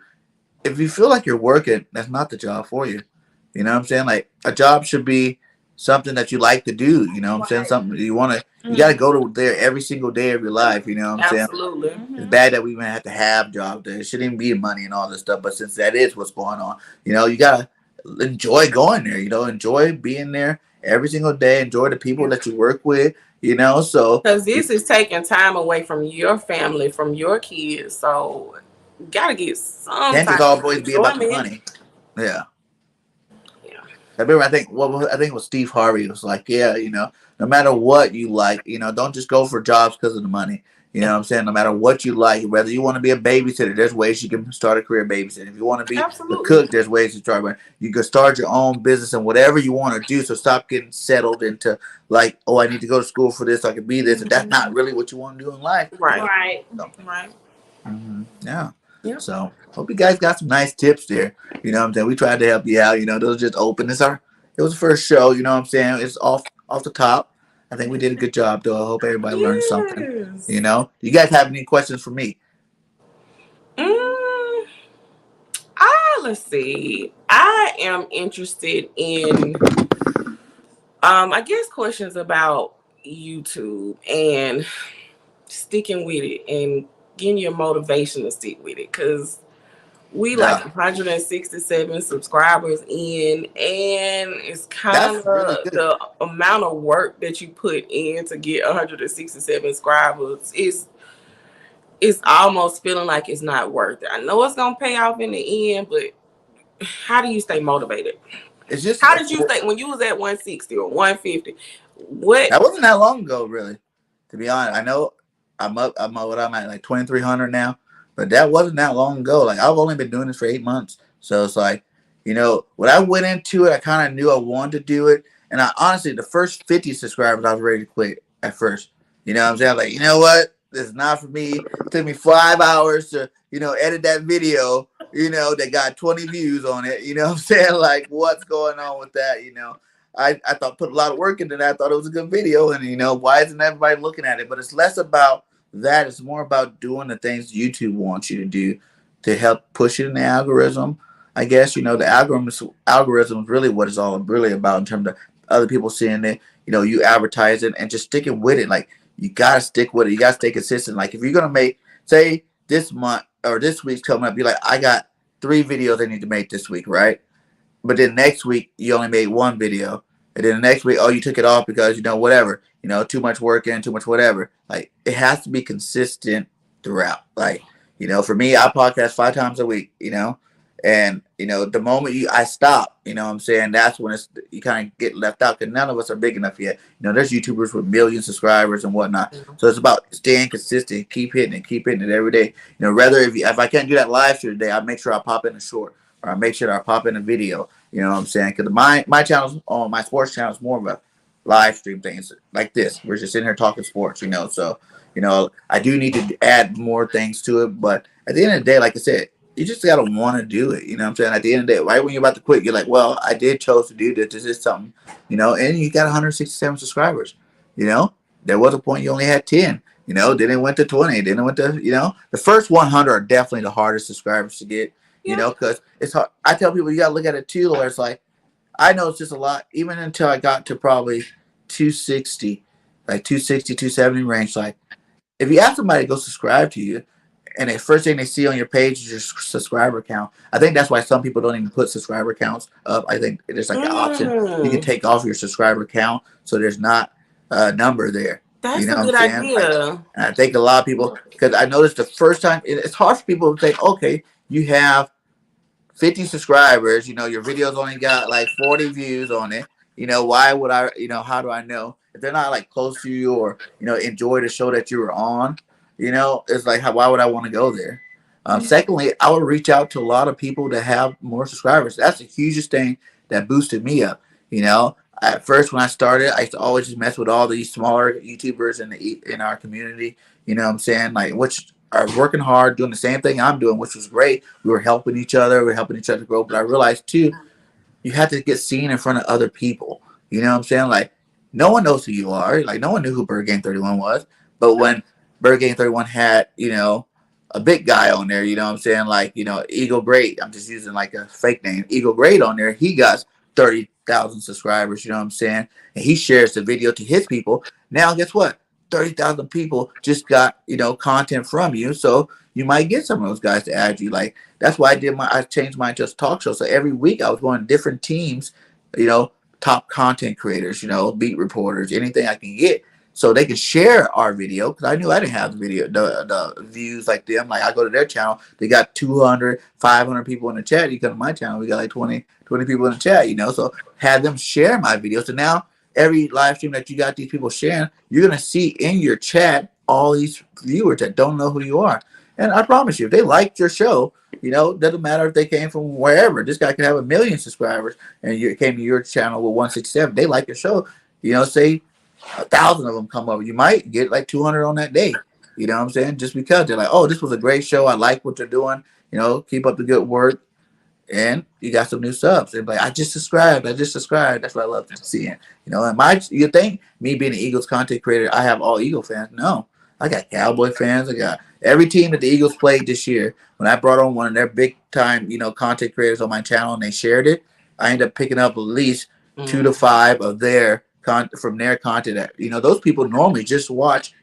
if you feel like you're working, that's not the job for you. You know what I'm saying? Like a job should be something that you like to do. You know what I'm saying? Right. Something you want to. You got to go to there every single day of your life. You know what I'm saying? Absolutely. It's Mm-hmm. bad that we even have to have jobs there. It shouldn't even be money and all this stuff. But since that is what's going on, you gotta enjoy going there. Enjoy being there every single day. Enjoy the people that you work with. So Because this is taking time away from your family, from your kids. So you gotta get some can't just type of always be about the enjoyment. money. Yeah. Yeah. I remember, I think it was Steve Harvey was like, yeah, no matter what you like, don't just go for jobs because of the money. You know what I'm saying? No matter what you like, whether you want to be a babysitter, there's ways you can start a career babysitting. If you want to be the Absolutely. cook, there's ways to start. You can start your own business and whatever you want to do. So stop getting settled into like, oh, I need to go to school for this, so I can be this. And that's not really what you want to do in life. Right. Right. So, Right. yeah. Yeah. So hope you guys got some nice tips there. You know what I'm saying? We tried to help you out. Those just open. It was the first show. You know what I'm saying? It's off the top. I think we did a good job though. I hope everybody learned something. Yes. You guys have any questions for me? Mm, let's see. I am interested in I guess questions about YouTube and sticking with it and getting your motivation to stick with it because we like Yeah. 167 subscribers in, and it's kind That's really of good. the amount of work that you put in to get 167 subscribers is it's almost feeling like it's not worth it. I know it's gonna pay off in the end, but how do you stay motivated? It's just How did you stay when you was at 160 or 150? What? that wasn't that long ago, really. To be honest, I know I'm up. What I'm at like 2,300 now, but that wasn't that long ago. Like I've only been doing this for 8 months, so it's like when I went into it, I kind of knew I wanted to do it, and I honestly the first 50 subscribers I was ready to quit at first. You know what I'm saying? I'm like, you know what? This is not for me. It took me 5 hours to edit that video. That got 20 views on it. You know what I'm saying? Like, what's going on with that? I thought put a lot of work into that. I thought it was a good video, and why isn't everybody looking at it? But it's less about that. It's more about doing the things YouTube wants you to do to help push it in the algorithm. I guess the algorithm is really what it's all really about in terms of other people seeing it. You advertise it and just sticking with it. Like you gotta stick with it. You gotta stay consistent. Like if you're gonna make, say this month or this week's coming up, you're like, I got 3 videos I need to make this week, right? But then next week you only made 1 video, and then the next week, oh, you took it off because whatever, too much work and too much whatever. Like it has to be consistent throughout. Like for me, I podcast 5 times a week. And the moment I stop, what I'm saying, that's when you kind of get left out because none of us are big enough yet. There's YouTubers with million subscribers and whatnot. So it's about staying consistent, keep hitting it every day. Rather if I can't do that live stream today, I make sure I pop in a short or I make sure I pop in a video. You know what I'm saying? Because my channel, on my sports channel, is more of a live stream things like this. We're just sitting here talking sports. So I do need to add more things to it, but at the end of the day, like I said, you just gotta want to do it. You know what I'm saying? At the end of the day, right when you're about to quit, you're like, well, I did chose to do this. This is something, and you got 167 subscribers. There was a point you only had 10. Then it went to 20. Then it went to, the first 100 are definitely the hardest subscribers to get, because it's hard. I tell people you gotta look at it too, where it's like, I know it's just a lot, even until I got to probably 260, like 260, 270 range. Like, if you ask somebody to go subscribe to you, and the first thing they see on your page is your subscriber count. I think that's why some people don't even put subscriber counts up. I think there's like an option you can take off your subscriber count, so there's not a number there. That's You know a what good I'm saying? idea. Like, and I think a lot of people, because I noticed the first time, it's hard for people to say, okay, you have 50 subscribers, your videos only got like 40 views on it. Why would I, how do I know if they're not like close to you or, enjoy the show that you were on? It's like, why would I want to go there? Secondly, I would reach out to a lot of people that have more subscribers. That's the hugest thing that boosted me up. At first when I started, I used to always just mess with all these smaller YouTubers in our community. You know what I'm saying? Like, which are working hard, doing the same thing I'm doing, which was great. We were helping each other. We were helping each other grow. But I realized too, you have to get seen in front of other people. You know what I'm saying? Like, no one knows who you are. Like, no one knew who Bird Game 31 was. But when Bird Game 31 had, a big guy on there, you know what I'm saying? Like, Eagle Great. I'm just using like a fake name. Eagle Great on there. He got 30,000 subscribers, you know what I'm saying? And he shares the video to his people. Now, guess what? 30,000 people just got, content from you. So you might get some of those guys to add you. Like, that's why I changed mine to a talk show. So every week I was going to different teams, top content creators, beat reporters, anything I can get, so they can share our video, because I knew I didn't have the video, the views like them. Like, I go to their channel, they got 200, 500 people in the chat. You come to my channel, we got like 20 people in the chat, so have them share my video. So now every live stream that you got these people sharing, you're going to see in your chat all these viewers that don't know who you are. And I promise you, if they liked your show, doesn't matter if they came from wherever. This guy could have 1 million subscribers and you came to your channel with 167. They like your show, say 1,000 of them come over. You might get like 200 on that day. You know what I'm saying? Just because they're like, oh, this was a great show. I like what they're doing. Keep up the good work. And you got some new subs. They're like, I just subscribed. That's what I love seeing. And you think me being an Eagles content creator, I have all Eagle fans? No, I got Cowboy fans. I got every team that the Eagles played this year. When I brought on one of their big time, content creators on my channel and they shared it, I ended up picking up at least 2 to 5 of their from their content. That, those people normally just watch,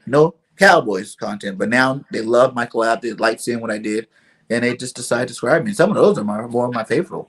Cowboys content, but now they love my collab. They like seeing what I did. And they just decide to subscribe me. And some of those are more of my favorite.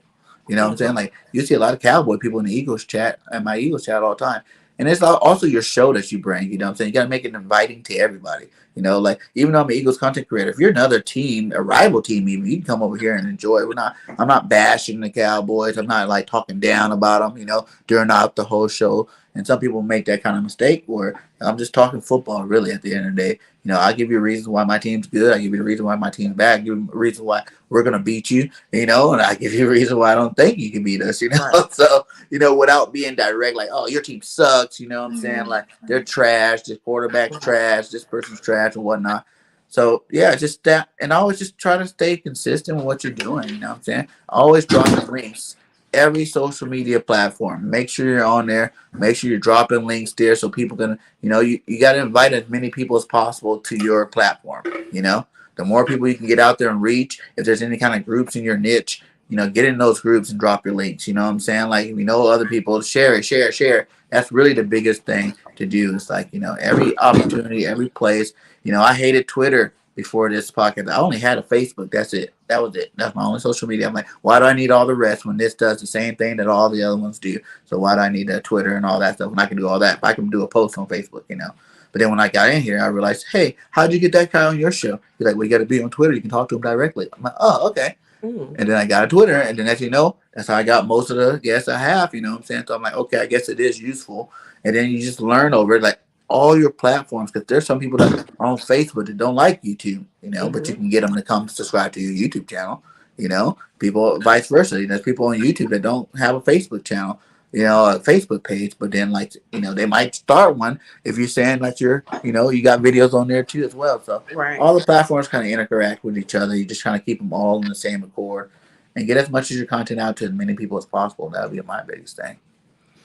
You know what I'm saying? Like, you see a lot of Cowboy people in the Eagles chat, and my Eagles chat all the time. And it's also your show that you bring. You know what I'm saying? You got to make it inviting to everybody. Like, even though I'm an Eagles content creator, if you're another team, a rival team even, you can come over here and enjoy it. I'm not bashing the Cowboys. I'm not, like, talking down about them, during the whole show. And some people make that kind of mistake where I'm just talking football, really, at the end of the day. I give you a reason why my team's good. I give you the reason why my team's bad. I give you a reason why we're going to beat you, and I give you a reason why I don't think you can beat us, Right. So, without being direct, like, oh, your team sucks, what I'm saying? Like, they're trash, this quarterback's trash, this person's trash, and whatnot. So, yeah, just that. And I always just try to stay consistent with what you're doing, you know what I'm saying? Always dropping links. Every social media platform. Make sure you're on there. Make sure you're dropping links there so people can, you got to invite as many people as possible to your platform. The more people you can get out there and reach, if there's any kind of groups in your niche, get in those groups and drop your links. You know what I'm saying? Like, if other people, share it. That's really the biggest thing to do. It's like, every opportunity, every place. I hated Twitter before this podcast. I only had a Facebook. That's it. That was it. That's my only social media. I'm like, why do I need all the rest when this does the same thing that all the other ones do? So why do I need that Twitter and all that stuff when I can do all that? If I can do a post on Facebook, you know. But then when I got in here, I realized, hey, how'd you get that guy on your show? He's like, well, you got to be on Twitter. You can talk to him directly. I'm like, oh, okay. Mm. And then I got a Twitter, and then as you know, that's how I got most of the guests I have. You know what I'm saying? So I'm like, okay, I guess it is useful. And then you just learn over it, like all your platforms, because there's some people that are on Facebook that don't like YouTube, you know, but you can get them to come subscribe to your YouTube channel. You know, people vice versa. There's people on YouTube that don't have a Facebook channel, you know, a Facebook page, but then like, you know, they might start one if you're saying that you're, you know, you got videos on there too as well. So Right. all the platforms kind of interact with each other. You just kind of keep them all in the same accord and get as much of your content out to as many people as possible. That would be my biggest thing.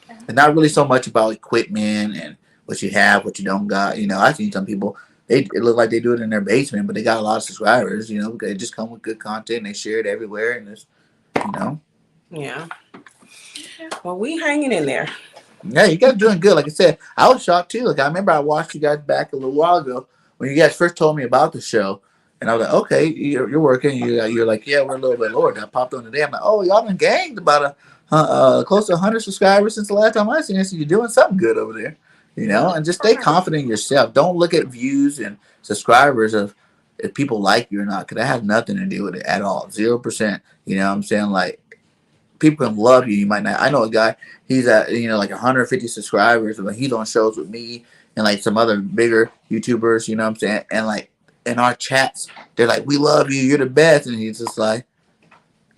And not really so much about equipment and what you have, what you don't got. You know, I've seen some people, it look like they do it in their basement, but they got a lot of subscribers, you know, they just come with good content and they share it everywhere. And it's, you know. Yeah. Well, we hanging in there. Yeah, you guys doing good. Like I said, I was shocked too. Like I remember I watched you guys back a little while ago when you guys first told me about the show, and I was like, okay, you're working. You're like, yeah, we're a little bit lower. And I popped on today. I'm like, oh, y'all been gained about close to 100 subscribers since the last time I seen you. So you're doing something good over there, you know. And just stay confident in yourself. Don't look at views and subscribers of if people like you or not, because that has nothing to do with it at all. 0%. You know what I'm saying? Like people can love you. You might not. I know a guy. He's at like 150 subscribers, but he's on shows with me and like some other bigger YouTubers. You know what I'm saying? And like in our chats, they're like, "We love you. You're the best." And he's just like,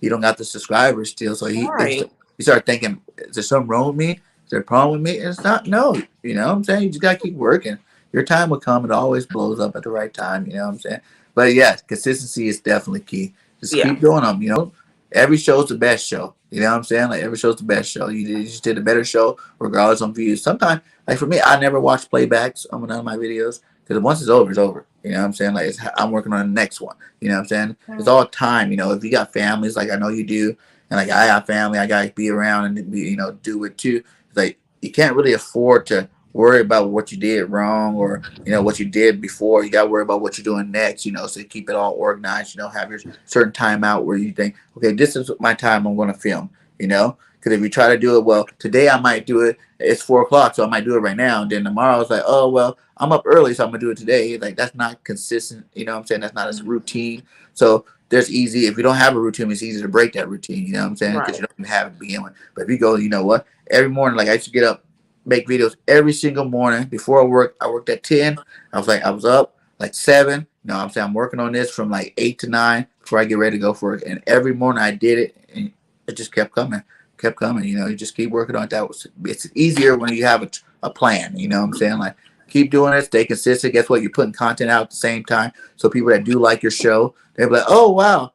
he don't got the subscribers still. So Right. he started thinking, "Is there something wrong with me? Is there a problem with me?" And it's not. No. You know what I'm saying? You just gotta keep working. Your time will come. It always blows up at the right time. You know what I'm saying? But yeah, consistency is definitely key. Just Yeah. keep doing them. You know, every show's the best show. You know what I'm saying? Like every show's the best show. You just did a better show regardless on views. Sometimes, like for me, I never watch playbacks on none of my videos because once it's over, it's over. You know what I'm saying? Like I'm working on the next one. You know what I'm saying? It's all time. You know, if you got families, like I know you do, and like I have family, I gotta be around and be, do it too. It's like you can't really afford to worry about what you did wrong or what you did before. You got to worry about what you're doing next, so keep it all organized. Have your certain time out where you think, okay, this is my time I'm going to film. Because if you try to do it, well, today I might do it, it's 4 o'clock, so I might do it right now, and then tomorrow it's like, oh well, I'm up early, so I'm gonna do it today. Like that's not consistent. What I'm saying? That's not a routine. So there's easy, if you don't have a routine, it's easy to break that routine. You know what I'm saying? Because you don't even have it to begin with. But if you go, you know what, every morning, like I used to get up, make videos every single morning before I work. I worked at 10. I was up like 7. I'm saying I'm working on this from like 8 to 9 before I get ready to go for work. And every morning I did it, and it just kept coming. You just keep working on that. It's easier when you have a plan. You know what I'm saying? Like keep doing it, stay consistent. Guess what? You're putting content out at the same time. So people that do like your show, they'll be like, oh wow,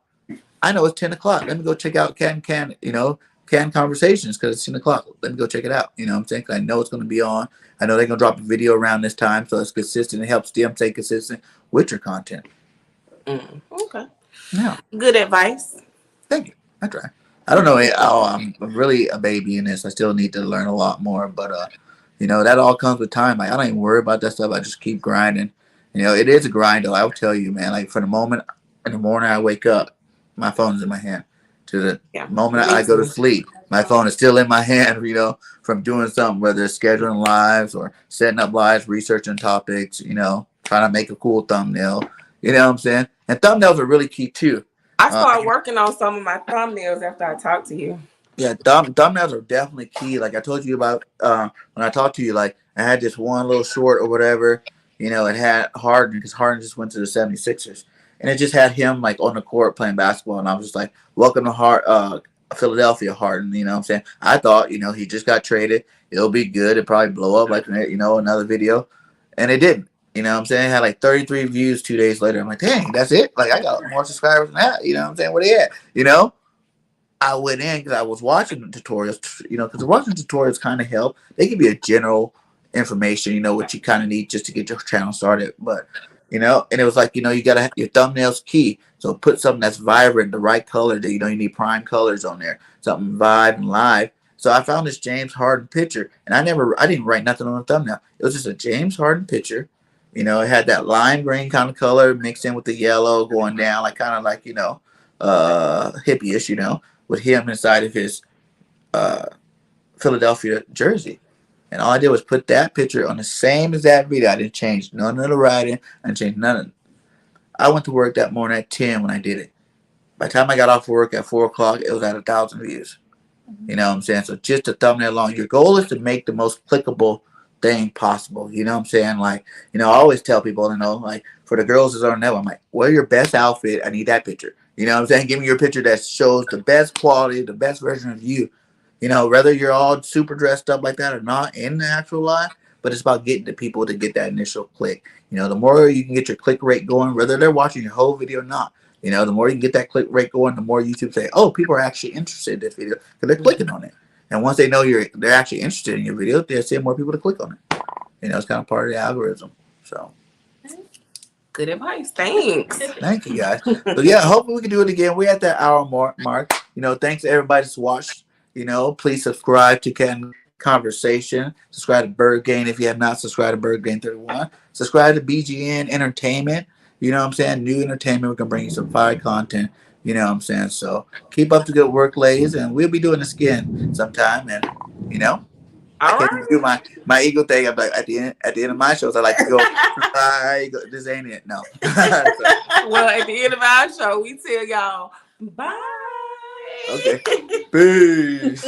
I know it's 10 o'clock. Let me go check out Cant, Canned Conversations because it's 10 o'clock. Let me go check it out. You know what I'm saying? 'Cause I know it's going to be on. I know they're going to drop a video around this time, so it's consistent. It helps them stay consistent with your content. Okay. Yeah. Good advice. Thank you. I try. I don't know. I'm really a baby in this. I still need to learn a lot more, but that all comes with time. Like I don't even worry about that stuff. I just keep grinding. It is a grind, though. I will tell you, man. Like from the moment in the morning I wake up, my phone's in my hand. To the moment I go to sleep, my phone is still in my hand. From doing something, whether it's scheduling lives or setting up lives, researching topics. Trying to make a cool thumbnail. You know what I'm saying? And thumbnails are really key too. I started working on some of my thumbnails after I talked to you. Yeah, thumbnails are definitely key. Like I told you about when I talked to you, like I had this one little short or whatever, it had Harden because Harden just went to the 76ers. And it just had him like on the court playing basketball. And I was just like, welcome to Philadelphia, Harden. You know what I'm saying? I thought, he just got traded. It'll be good. It'll probably blow up like, another video. And it didn't. You know what I'm saying? It had like 33 views 2 days later. I'm like, dang, that's it? Like, I got more subscribers than that. You know what I'm saying? Where they at? I went in because I was watching the tutorials, because watching tutorials kind of help. They give you a general information, what you kind of need just to get your channel started. But, and it was like, you got to have your thumbnails key. So put something that's vibrant, the right color that, you need prime colors on there, something vibe and live. So I found this James Harden picture, and I didn't write nothing on the thumbnail. It was just a James Harden picture, You know, it had that lime green kind of color mixed in with the yellow going down, like kind of like, you know, hippie-ish, you know, with him inside of his uh, Philadelphia jersey. And all I did was put that picture on the same exact video. I didn't change none of the writing. I didn't change none of it. I went to work that morning at 10 when I did it. By the time I got off work at 4 o'clock, it was at 1,000 views. You know what I'm saying? So just a thumbnail long. Your goal is to make the most clickable thing possible. You know what I'm saying? Like, you know, I always tell people, you know, like for the girls that's on there, I'm like, wear your best outfit. I need that picture. You know what I'm saying? Give me your picture that shows the best quality, the best version of you. You know, whether you're all super dressed up like that or not in the actual life, but it's about getting the people to get that initial click. You know, the more you can get your click rate going, whether they're watching your whole video or not, you know, the more you can get that click rate going, the more YouTube say, oh, people are actually interested in this video because they're clicking on it. And once they know they're actually interested in your video, they'll send more people to click on it. You know, it's kind of part of the algorithm. So, good advice. Thanks. thank you guys. So yeah, hopefully we can do it again. We're at that hour mark. You know, thanks to everybody that's watched. You know, please subscribe to Candid Conversation. Subscribe to Bird Gain if you have not subscribed to Bird Gain 31. Subscribe to BGN Entertainment. You know what I'm saying? New entertainment. We're going to bring you some fire content. You know what I'm saying? So keep up the good work, ladies. And we'll be doing this again sometime. And, you know, I All can't right. do my ego thing. I'm like, at the end of my shows, I like to go, this ain't it. No. So, Well, at the end of our show, we tell y'all bye. okay. Peace.